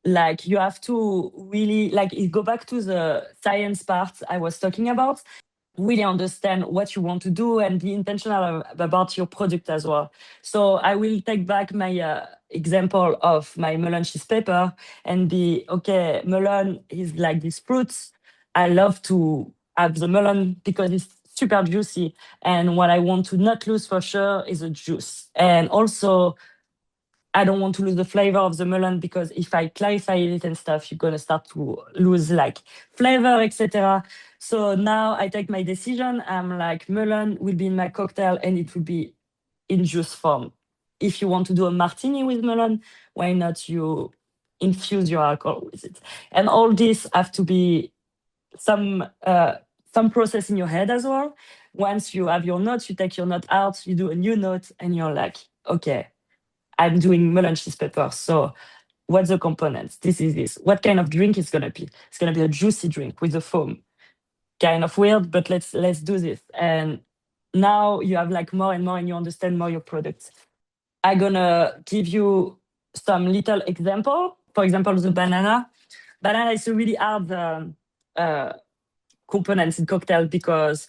like you have to really like go back to the science part I was talking about, really understand what you want to do and be intentional about your product as well. So I will take back my example of my melon cheese pepper and be okay, melon is like these fruits. I love to have the melon because it's super juicy, and what I want to not lose for sure is the juice. And also I don't want to lose the flavor of the melon because if I clarify it and stuff, you're gonna start to lose like flavor, etc. So now I take my decision. I'm like, melon will be in my cocktail and it will be in juice form. If you want to do a martini with melon, why not you infuse your alcohol with it? And all this have to be some uh, some process in your head as well. Once you have your notes, you take your note out, you do a new note, and you're like, okay, I'm doing melon cheese pepper. So what's the components? This is this. What kind of drink is gonna be? It's gonna be a juicy drink with a foam. Kind of weird, but let's do this. And now you have like more and more and you understand more your products. I'm gonna give you some little example. For example, the banana. Banana is a really hard uh, component in cocktail because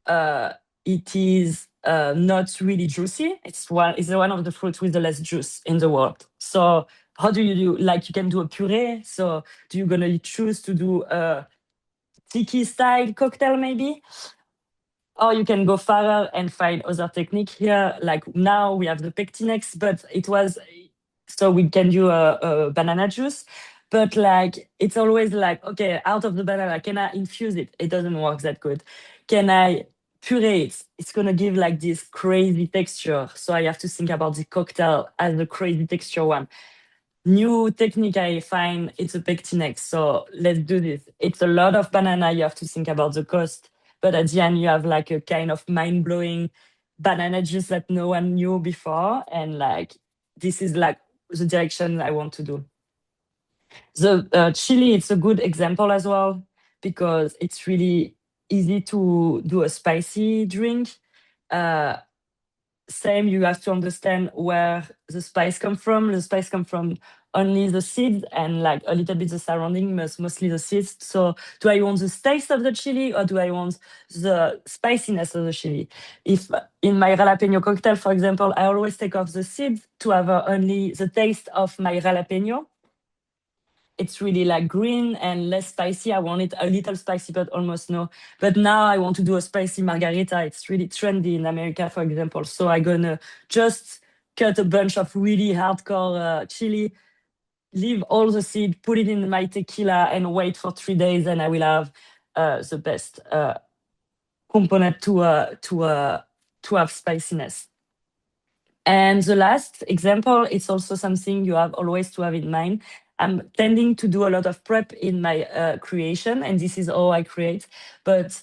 uh, it is not really juicy. It's one of the fruits with the less juice in the world. So how do you do? Like you can do a puree. So do you gonna choose to do a tiki style cocktail maybe? Or you can go further and find other technique here. Like now we have the Pectinex, but it was so we can do a banana juice. But like it's always like, okay, out of the banana, can I infuse it? It doesn't work that good. Can I puree it? It's gonna give like this crazy texture. So I have to think about the cocktail as the crazy texture one. New technique I find it's a Pectinex. So let's do this. It's a lot of banana. You have to think about the cost, but at the end you have like a kind of mind blowing banana juice that no one knew before, and like this is like the direction I want to do. The chili, it's a good example as well because it's really easy to do a spicy drink. Uh, Same, you have to understand where the spice come from. The spice come from only the seeds and like a little bit the surrounding, but mostly the seeds. So do I want the taste of the chili or do I want the spiciness of the chili? If in my jalapeno cocktail, for example, I always take off the seeds to have only the taste of my jalapeno. It's really like green and less spicy. I want it a little spicy, but almost no. But now I want to do a spicy margarita. It's really trendy in America, for example. So I'm gonna just cut a bunch of really hardcore chili, leave all the seed, put it in my tequila, and wait for 3 days, and I will have the best component to have spiciness. And the last example, it's also something you have always to have in mind. I'm tending to do a lot of prep in my creation, and this is how I create. But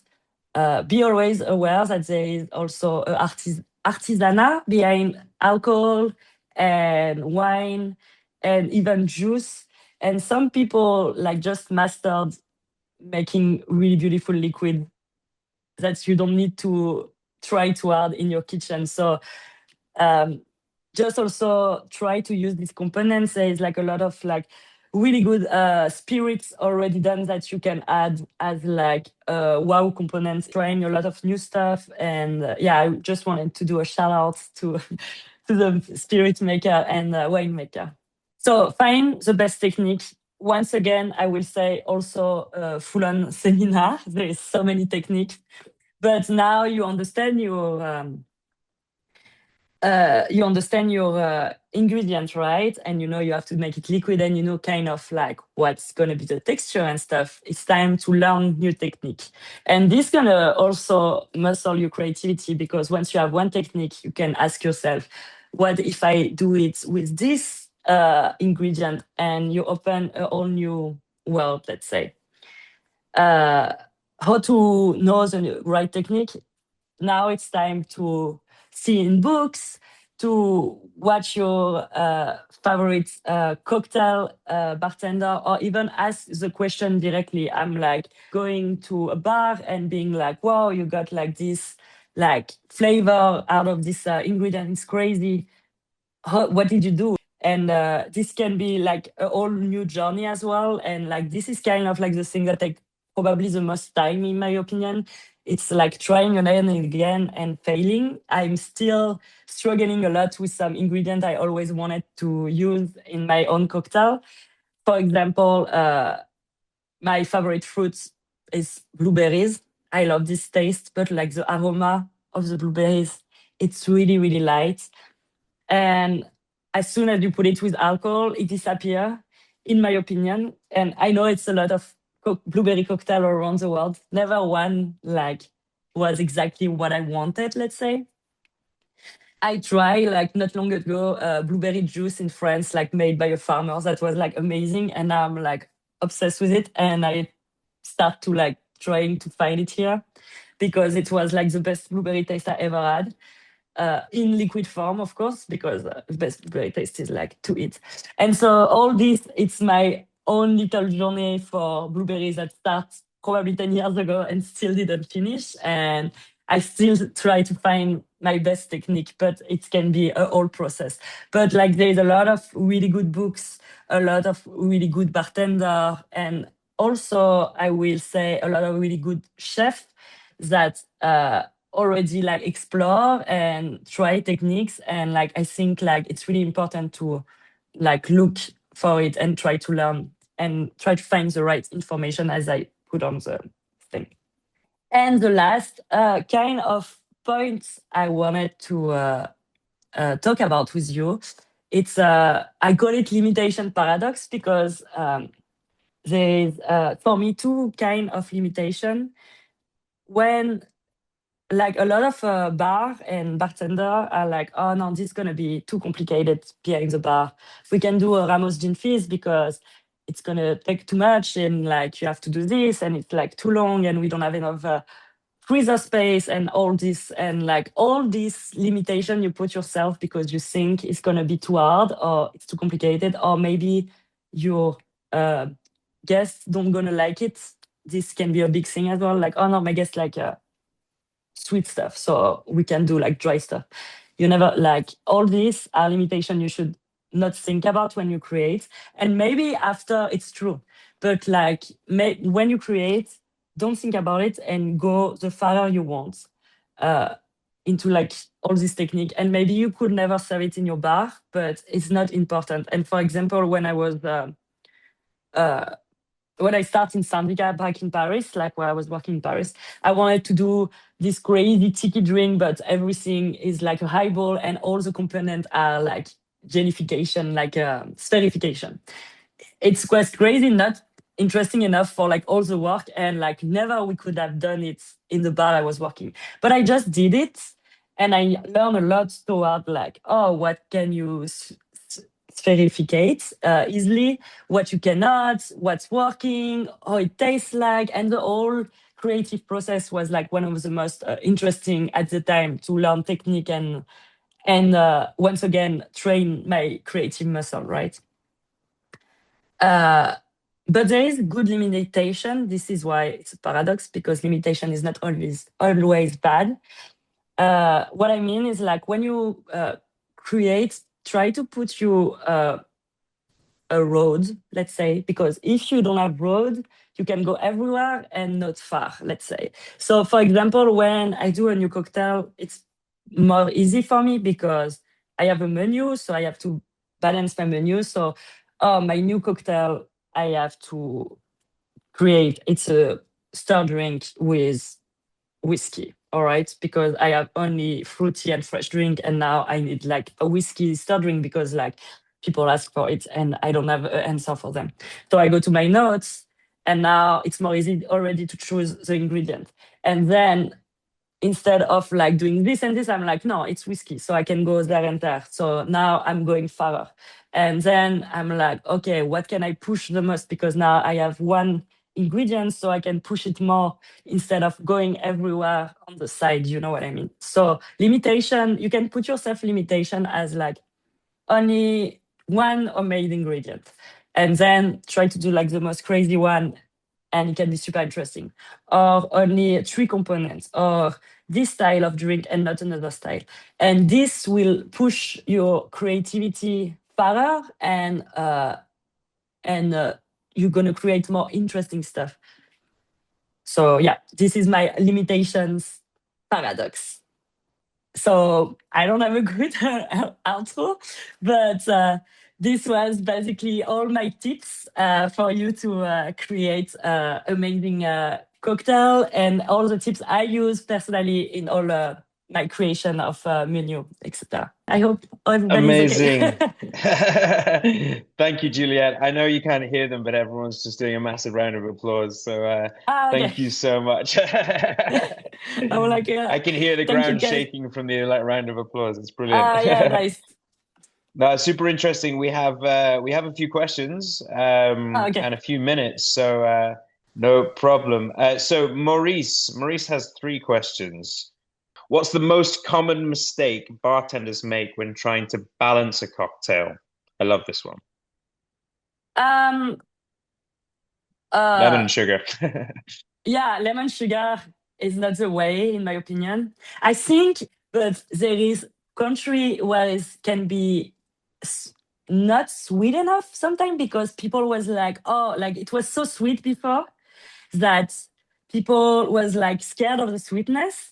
be always aware that there is also artisanal behind alcohol and wine and even juice. And some people like just mastered making really beautiful liquid that you don't need to try too hard in your kitchen. So um, just also try to use these components. There is like a lot of like really good spirits already done that you can add as like wow components. Trying a lot of new stuff, and yeah, I just wanted to do a shout out to to the spirit maker and winemaker. So find the best technique. Once again, I will say also full-on seminar. There is so many techniques, but now you understand your ingredient, right? And you know you have to make it liquid, and you know kind of like what's gonna be the texture and stuff. It's time to learn new technique, and this gonna also muscle your creativity, because once you have one technique, you can ask yourself, what if I do it with this ingredient? And you open a whole new world, let's say. Uh, how to know the right technique? Now it's time to see in books, to watch your favorite cocktail bartender, or even ask the question directly. I'm like going to a bar and being like, wow, you got like this like flavor out of this ingredient. It's crazy. What did you do? And this can be like a whole new journey as well. And like this is kind of like the thing that take probably the most time, in my opinion. It's like trying again and again and failing. I'm still struggling a lot with some ingredient I always wanted to use in my own cocktail. For example, my favorite fruit is blueberries. I love this taste, but like the aroma of the blueberries, it's really, really light. And as soon as you put it with alcohol, it disappears, in my opinion. And I know it's a lot of blueberry cocktail around the world. Never one like was exactly what I wanted, let's say. I tried like not long ago blueberry juice in France, like made by a farmer. That was like amazing, and now I'm like obsessed with it. And I start to like trying to find it here, because it was like the best blueberry taste I ever had, in liquid form, of course, because the best blueberry taste is like to eat. And so all this, it's my own little journey for blueberries that starts probably 10 years ago and still didn't finish. And I still try to find my best technique, but it can be a whole process. But like there's a lot of really good books, a lot of really good bartender, and also I will say a lot of really good chefs that already like explore and try techniques. And like I think like it's really important to like look for it and try to learn and try to find the right information, as I put on the thing. And the last kind of points I wanted to talk about with you, it's I call it limitation paradox, because there's for me two kind of limitation. When like a lot of bar and bartender are like, oh no, this is gonna be too complicated behind the bar. We can do a Ramos gin fizz because it's gonna take too much, and like you have to do this, and it's like too long, and we don't have enough freezer space, and all this, and like all these limitation you put yourself because you think it's gonna be too hard or it's too complicated, or maybe your uh, guests don't gonna like it. This can be a big thing as well. Like, oh no, my guests like sweet stuff, so we can do like dry stuff. You never like all these are limitation you should not think about when you create. And maybe after it's true, but like when you create, don't think about it and go the farther you want uh, into like all this technique. And maybe you could never serve it in your bar, but it's not important. And for example, uh, when I started in Syndicat back in Paris, like where I was working in Paris, I wanted to do this crazy tiki drink, but everything is like a highball, and all the components are like gelification, like spherification. It was crazy, not interesting enough for like all the work, and like never we could have done it in the bar I was working. But I just did it, and I learned a lot toward like, oh, what can you verificate easily, what you cannot, what's working, how it tastes like, and the whole creative process was like one of the most interesting at the time to learn technique and once again train my creative muscle, right? Uh, but there is good limitation. This is why it's a paradox, because limitation is not always bad. What I mean is like when you create, try to put you a road, let's say, because if you don't have road, you can go everywhere and not far, let's say. So for example, when I do a new cocktail, it's more easy for me because I have a menu, so I have to balance my menu. So my new cocktail, I have to create, it's a stir drink with whiskey, all right, because I have only fruity and fresh drink, and now I need like a whiskey stir drink because like people ask for it and I don't have an answer for them. So I go to my notes, and now it's more easy already to choose the ingredient. And then instead of like doing this and this, I'm like, no, it's whiskey. So I can go there and there. So now I'm going farther. And then I'm like, okay, what can I push the most? Because now I have one ingredient, so I can push it more instead of going everywhere on the side. You know what I mean? So limitation, you can put yourself limitation as like only one homemade ingredient, and then try to do like the most crazy one, and it can be super interesting. Or only three components, or this style of drink and not another style. And this will push your creativity further, and you're gonna create more interesting stuff. So yeah, this is my limitations paradox. So I don't have a good outro, but this was basically all my tips for you to create amazing cocktail, and all the tips I use personally in all my creation of menu, etc. I hope everybody's okay. Amazing. Thank you, Juliette. I know you can't hear them, but everyone's just doing a massive round of applause. So Ah, okay. thank you so much. I was like, I can hear the thank you ground guys. shaking from the like round of applause. It's brilliant. Ah, yeah, nice. No, it's super interesting. We have a few questions Ah, okay. and a few minutes, so no problem. So Maurice has three questions. What's the most common mistake bartenders make when trying to balance a cocktail? I love this one. Um, Lemon uh, and sugar. yeah, lemon sugar is not the way, in my opinion. I think, but there is country where it can be s- not sweet enough sometimes, because people was like, oh, like it was so sweet before that people was like scared of the sweetness.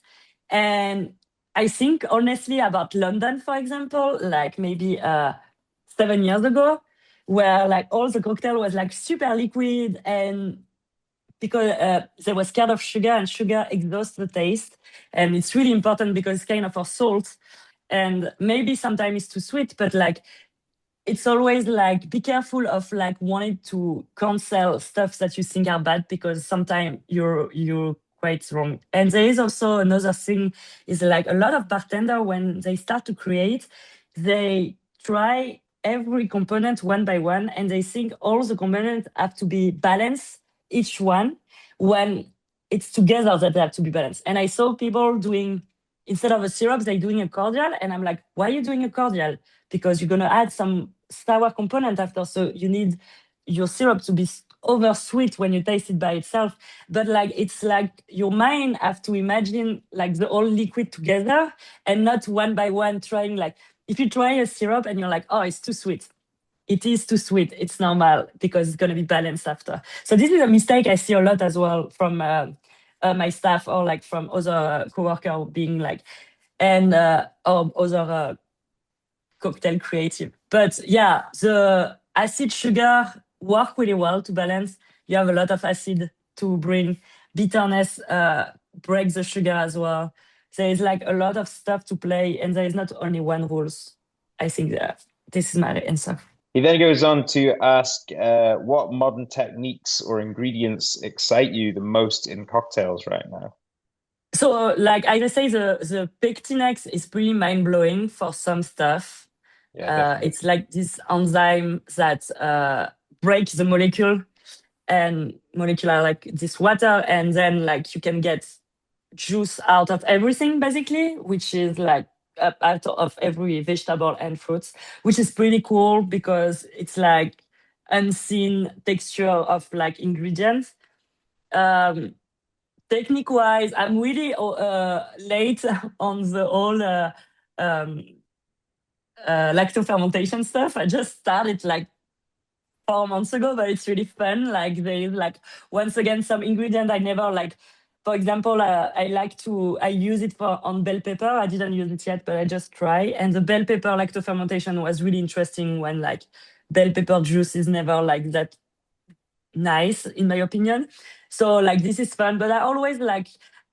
And I think honestly about London, for example, like maybe 7 years ago, where like all the cocktail was like super liquid, and because they were scared of sugar, and sugar exhausts the taste, and it's really important because it's kind of a salt, and maybe sometimes it's too sweet, but like it's always like be careful of like wanting to cancel stuff that you think are bad, because sometimes you're quite wrong. And there is also another thing, is like a lot of bartender, when they start to create, they try every component one by one, and they think all the components have to be balanced, each one, when it's together that they have to be balanced. And I saw people doing, instead of a syrup, they're doing a cordial, and I'm like, why are you doing a cordial? Because you're gonna add some sour component after, so you need your syrup to be over sweet when you taste it by itself. But like it's like your mind have to imagine like the whole liquid together, and not one by one trying. Like if you try a syrup and you're like, oh, it's too sweet, it is too sweet, it's normal, because it's going to be balanced after. So this is a mistake I see a lot as well from my staff, or like from other coworker being like, and or other cocktail creative. But yeah, the acid sugar work really well to balance. You have a lot of acid to bring bitterness, break the sugar as well. There is like a lot of stuff to play, and there is not only one rules. I think that this is my answer. He then goes on to ask, what modern techniques or ingredients excite you the most in cocktails right now? So like I would say the Pectinex is pretty mind blowing for some stuff. Yeah, definitely. It's like this enzyme that breaks the molecule, and molecular like this water, and then like you can get juice out of everything basically, which is like out of every vegetable and fruits, which is pretty cool because it's like unseen texture of like ingredients. um Technique wise, I'm really late on the whole um lacto fermentation stuff. I just started like 4 months ago, but it's really fun. Like there is like once again some ingredient I never like. For example, I use it for on bell pepper. I didn't use it yet, but I just try. And the bell pepper lacto fermentation was really interesting when like bell pepper juice is never like that nice in my opinion. So like this is fun, but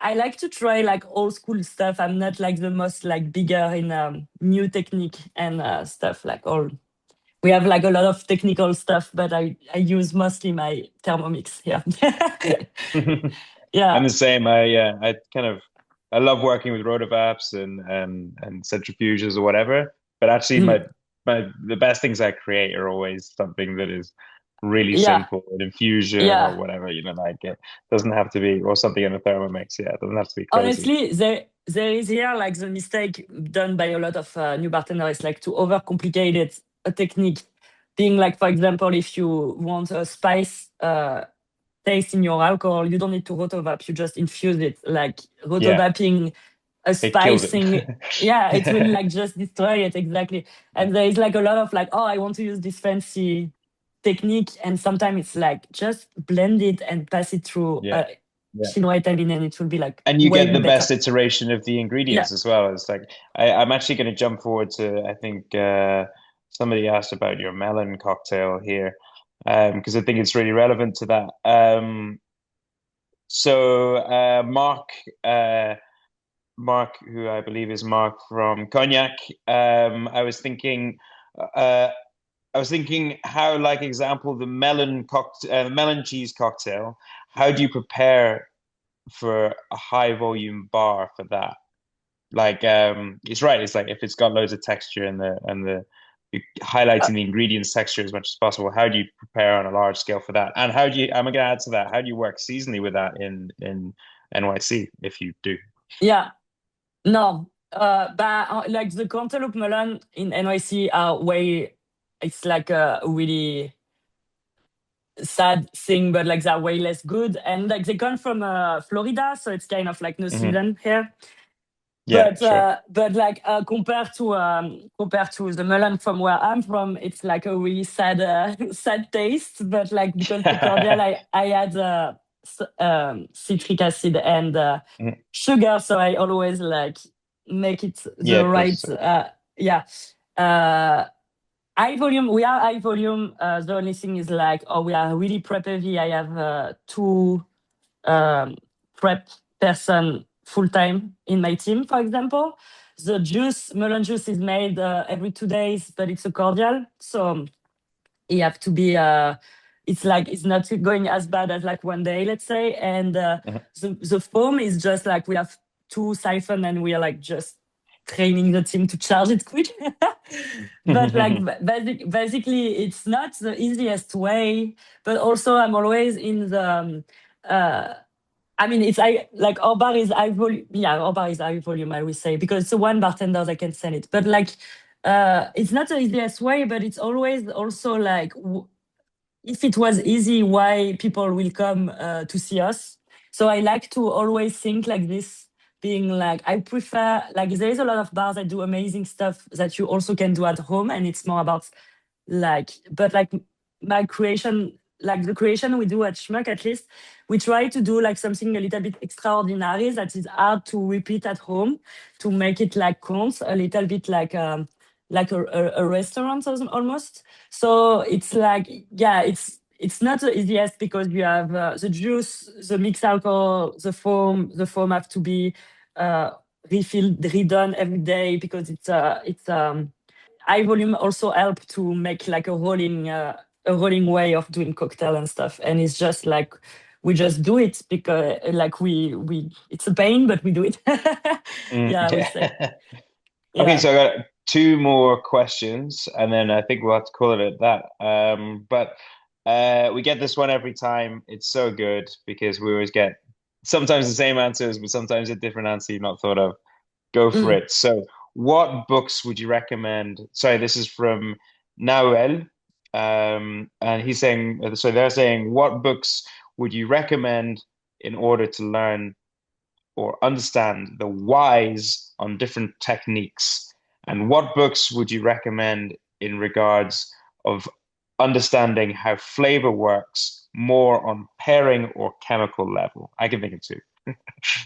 I like to try like old school stuff. I'm not like the most like bigger in new technique and stuff like all. We have like a lot of technical stuff, but I use mostly my Thermomix here. I'm Yeah. the same. I kind of I love working with rotovapes and centrifuges or whatever. But actually, Mm. my the best things I create are always something that is really Yeah. simple, an infusion or Yeah. whatever. Like it doesn't have to be, or something in a Thermomix. Yeah, it doesn't have to be crazy. Honestly, there is here like the mistake done by a lot of new bartenders is like to overcomplicate it. A technique being like, for example, if you want a spice taste in your alcohol, you don't need to rotovap. You just infuse it. Like Yeah, rotovapping a it kills spice it. thing, yeah, it will like just destroy it exactly. And there is like a lot of like, oh, I want to use this fancy technique, and sometimes it's like just blend it and pass it through Yeah, yeah. chinois Italian, and it will be like And you way get the better. best iteration of the Yeah, ingredients as well. It's like I'm actually going to jump forward to I think somebody asked about your melon cocktail here, because I think it's really relevant to that. So Mark, who I believe is Mark from Cognac, I was thinking. Uh, I was thinking how, like, example, the melon cheese cocktail. How do you prepare for a high volume bar for that? Like, it's right. It's like if it's got loads of texture and the you're uh, highlighting the ingredients texture as much as possible. How do you prepare on a large scale for that? And how do you? I'm gonna add to that. How do you work seasonally with that in NYC if you do? yeah. No, but like the cantaloupe melon in NYC are way. It's like a really sad thing, but like they're way less good. And like they come from Florida, so it's kind of like no Hmm. season here. Yeah, sure. But like compared to the melon from where I'm from, it's like a really sad sad taste. But like because the cordial, I add citric acid and Mhm. sugar, so I always like make it Yeah, the of right course. yeah. Uh, High volume, we are high volume. The only thing is like, oh, we are really prep heavy. I have two um, prep person full time in my team, for example. The juice, melon juice, is made every 2 days, but it's a cordial, so you have to be. It's like it's not going as bad as like 1 day, let's say. And Mhm. the foam is just like we have two siphon, and we are like just training the team to charge it quick. But like basically, it's not the easiest way. But also, I'm always in the. Uh, I mean, it's I like our bar is high volume. Yeah, our bar is high volume. I would say because it's the one bartender that can sell it. But like, it's not the easiest way. But it's always also like if it was easy, why people will come to see us. So I like to always think like this, being like, I prefer, like, there is a lot of bars that do amazing stuff that you also can do at home. And it's more about like, but like my creation, like the creation we do at Schmuck, at least, we try to do like something a little bit extraordinary that is hard to repeat at home to make it like counts a little bit like a restaurant almost. So it's like, yeah, it's not the easiest because you have the juice, the mixed alcohol, the foam have to be uh, refilled, redone every day because it's high volume also help to make like a rolling way of doing cocktail and stuff. And it's just like we just do it because like we it's a pain, but we do it. Yeah, I would say. Yeah. Okay, Yeah. so I got two more questions, and then I think we'll have to call it at that. But we get this one every time. It's so good because we always get sometimes the same answers, but sometimes a different answer you've not thought of. Go for Mm. it. So, what books would you recommend? Sorry, this is from Noel, and he's saying, so they're saying, what books would you recommend in order to learn or understand the whys on different techniques? And what books would you recommend in regards of understanding how flavor works more on pairing or chemical level? I can think of two.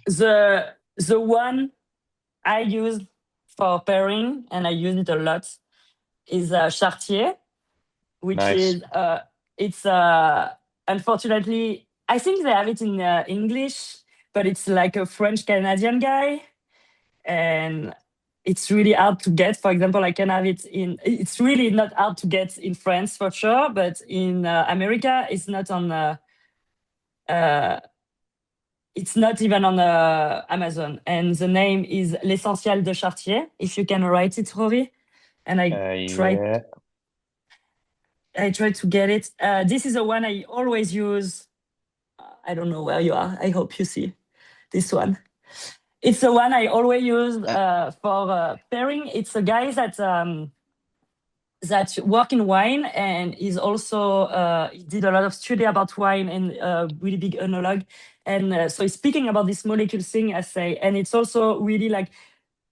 The one I use for pairing, and I use it a lot, is Chartier, which Nice. is it's unfortunately I think they have it in English, but it's like a French Canadian guy, and it's really hard to get. For example, I can have it in. It's really not hard to get in France for sure, but in America, it's not on. Uh, it's not even on Amazon, and the name is L'Essentiel de Chartier. If you can write it, Rory, and tried Yeah. I tried to get it. This is the one I always use. I don't know where you are. I hope you see this one. It's the one I always use for pairing. It's a guy that work in wine, and he's also he did a lot of study about wine, and really big enologue. And so he's speaking about this molecule thing, I say, and it's also really like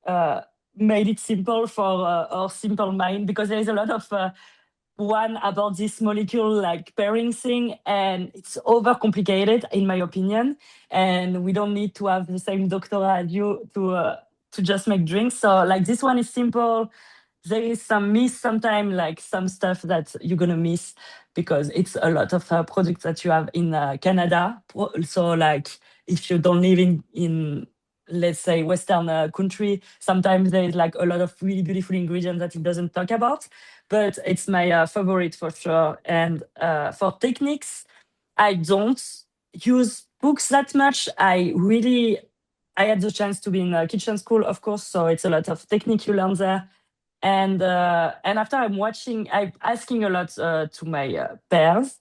uh, made it simple for our simple mind, because there is a lot of one about this molecule like pairing thing, and it's overcomplicated in my opinion, and we don't need to have the same doctorate as you to just make drinks. So like this one is simple. There is some miss sometimes, like some stuff that you're gonna miss because it's a lot of products that you have in Canada. So like if you don't live in let's say Western country, sometimes there is like a lot of really beautiful ingredients that it doesn't talk about. But it's my favorite for sure. And for techniques, I don't use books that much. I had the chance to be in a kitchen school, of course, so it's a lot of technique you learn there. And after I'm asking a lot to my pairs.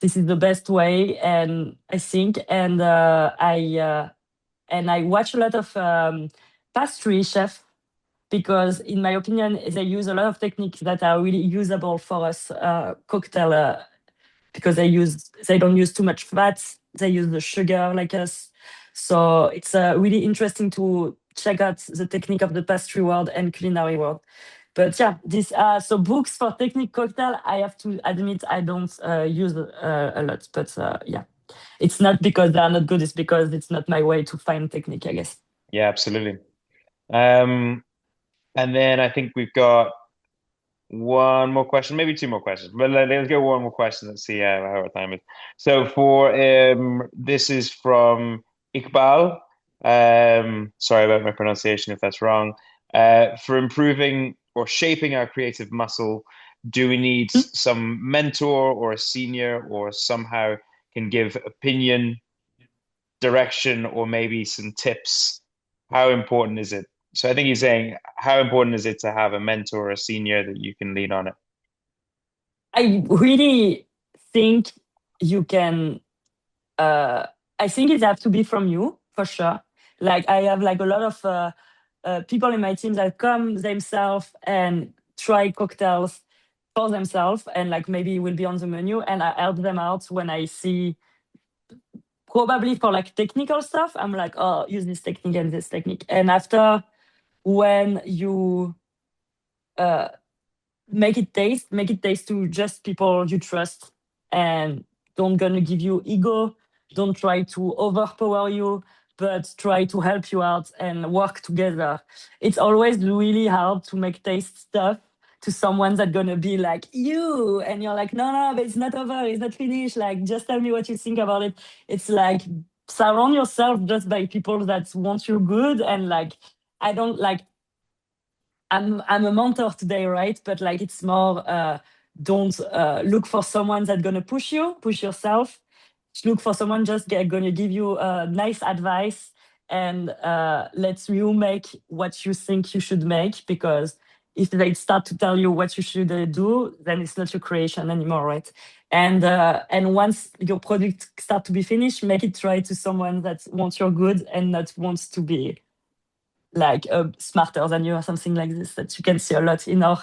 This is the best way, and I think, and I watch a lot of pastry chefs, because in my opinion they use a lot of techniques that are really usable for us cocktail, because they don't use too much fat, they use the sugar like us. So it's really interesting to check out the technique of the pastry world and culinary world. But yeah, this so books for technique cocktail, I have to admit I don't use a lot. But yeah, it's not because they are not good, it's because it's not my way to find technique, I guess. Yeah, absolutely. Um, and then I think we've got one more question, maybe two more questions, but let's go one more question. Let's see how our time is. So for this is from Iqbal. Sorry about my pronunciation if that's wrong. For improving or shaping our creative muscle, do we need some mentor or a senior or somehow can give opinion, direction, or maybe some tips? How important is it? So I think he's saying, how important is it to have a mentor or a senior that you can lean on it? I really think you can. Uh, I think it has to be from you for sure. Like I have like a lot of people in my team that come themselves and try cocktails for themselves, and like maybe will be on the menu, and I help them out when I see, probably for like technical stuff. I'm like, oh, use this technique and this technique, and after when you uh, make it taste to just people you trust, and don't gonna give you ego, don't try to overpower you, but try to help you out and work together. It's always really hard to make taste stuff to someone that's gonna be like you, and you're like, no, no, but it's not over, it's not finished, like just tell me what you think about it. It's like surround yourself just by people that want you good, and like I don't like I'm a mentor today, right? But like it's more don't look for someone that's gonna push you, push yourself. Look for someone just gonna give you nice advice, and let you make what you think you should make. Because if they start to tell you what you should do, then it's not your creation anymore, right? And once your product start to be finished, make it try to someone that wants your good and not wants to be like smarter than you or something like this, that you can see a lot in our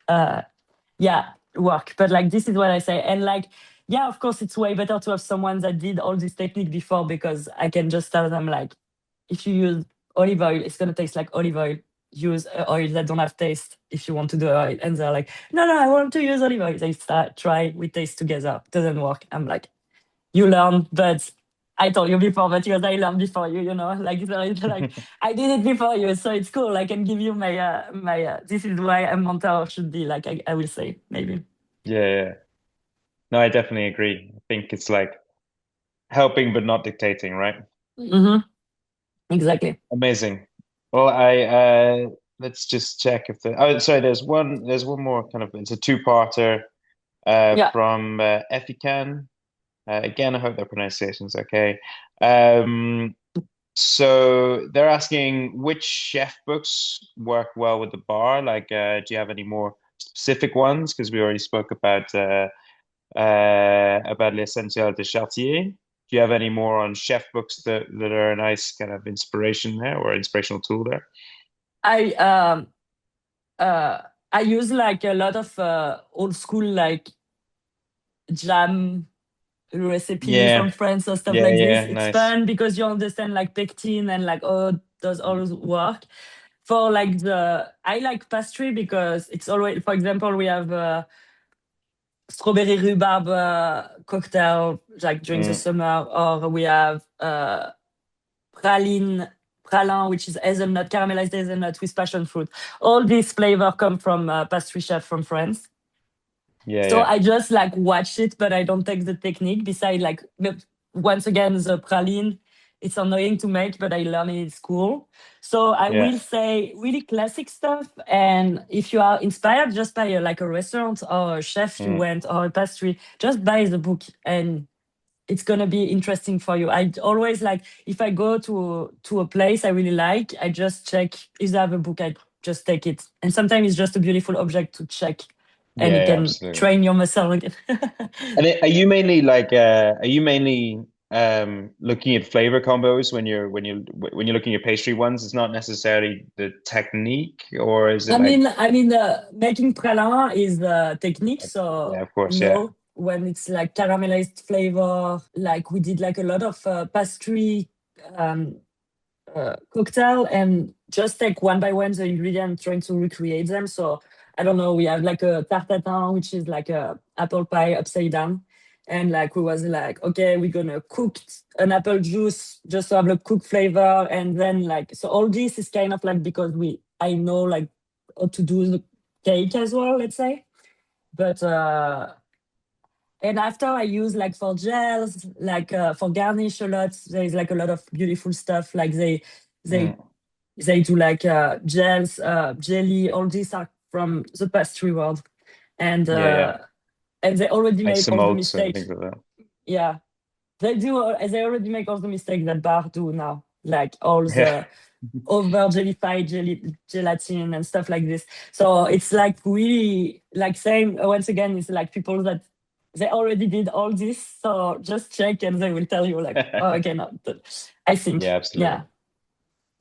uh, yeah work. But like this is what I say, and like yeah, of course it's way better to have someone that did all this technique before, because I can just tell them like, if you use olive oil, it's going to taste like olive oil. use oil that don't have taste if you want to do oil. And they're like, no, no, I want to use olive oil. They start try, we taste together. Doesn't work. I'm like, you learn, but I told you before, but because I learned before you, like it's like I did it before you, so it's cool. I can give you my. This is why a mentor should be like I will say maybe. Yeah, yeah. No, I definitely agree. I think it's like helping but not dictating, right? Hmm. Exactly. Amazing. Well, I let's just check if the oh sorry, there's one more kind of it's a two-parter Yeah. from Efican. Again, I hope their pronunciation's okay. Um, so they're asking which chef books work well with the bar? Like, do you have any more specific ones? Because we already spoke about L'Essentiel de Chartier. Do you have any more on chef books that are a nice kind of inspiration there or inspirational tool there? I uh I use like a lot of old school like jam recipe Yeah, from France or stuff yeah, like this. yeah, It's nice. fun because you understand like pectin and like oh does all work. For like the I like pastry because it's always for example we have strawberry rhubarb cocktail like during the Mm, summer, or we have praline pralin, which is hazelnut, caramelized hazelnut with passion fruit. All these flavor come from pastry chef from France. yeah, So yeah, I just like watch it, but I don't take the technique. Beside, like once again, the praline, it's annoying to make, but I learn it in school. So I yeah. will say really classic stuff. And if you are inspired just by like a restaurant or a chef you Mm, went or a pastry, just buy the book and it's gonna be interesting for you. I always like if I go to a place I really like, I just check is there a book. I just take it, and sometimes it's just a beautiful object to check, and yeah, it yeah, can absolutely. train your muscle again. And are you mainly looking at flavor combos when you're looking at pastry ones? It's not necessarily the technique, or is it like Making pralin is the technique. So yeah, of course, yeah. no, when it's like caramelized flavor, like we did like a lot of pastry um, cocktail and just take one by one the ingredients, trying to recreate them. So I don't know, we have like a tarte tatin, which is like a apple pie upside down. And like we was like, okay, we're gonna cook an apple juice just to have a cook flavor. And then like so all this is kind of like because we I know like how to do the cake as well, let's say. But and after I use like for gels, like for garnish a lot, there is like a lot of beautiful stuff. Like they Mm, they do like gels, jelly, all these are from the pastry world. And yeah, yeah. they already make all the Isomalt and things mistakes. like that. Yeah. They already make all the mistakes that bar do now. Like all Yeah, the over jellified gelatin and stuff like this. So it's like really like same once again, it's like people that they already did all this. So just check and they will tell you like, oh okay, no. I think. yeah, Yeah. absolutely.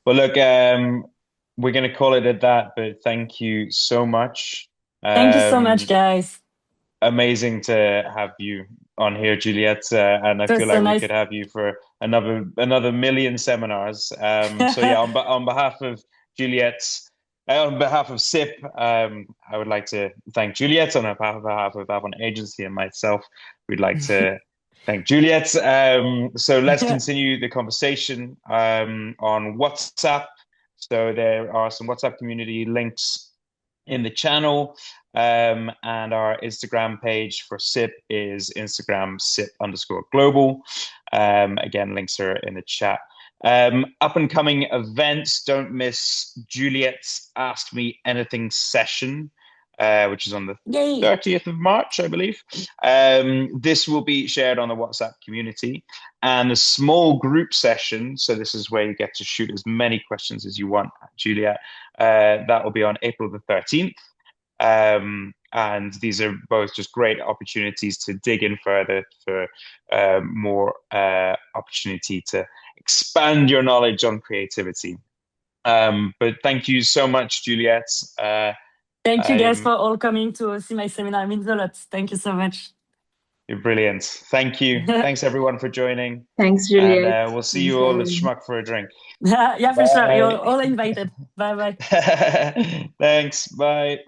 Well, look, we're gonna call it at that, but thank you so much. Thank you so much, Um, guys. Amazing to have you on here, Juliette, and I It was feel so like we nice. could have you for another million seminars. So yeah, on behalf of Juliette's, on behalf of SIP, I would like to thank Juliette on behalf of Avon Agency and myself. We'd like to thank Juliette. So let's continue the conversation on WhatsApp. So there are some WhatsApp community links in the channel. And our Instagram page for SIP is Instagram SIP underscore global. Again, links are in the chat. Up and coming events, don't miss Juliette's Ask Me Anything session, which is on the Yay. 30th of March, I believe. This will be shared on the WhatsApp community and a small group session. So, this is where you get to shoot as many questions as you want, Juliette. That will be on April the 13th. And these are both just great opportunities to dig in further for more opportunity to expand your knowledge on creativity. But thank you so much, Juliette. Thank you guys I'm for all coming to see my seminar. It means a lot. Thank you so much. You're brilliant. Thank you. Thanks everyone for joining, Thanks, and Juliette. we'll see Thanks, you all at Larouy. Schmuck for a drink. Yeah, for sure. You're Bye. all invited. Bye bye. Thanks. Bye.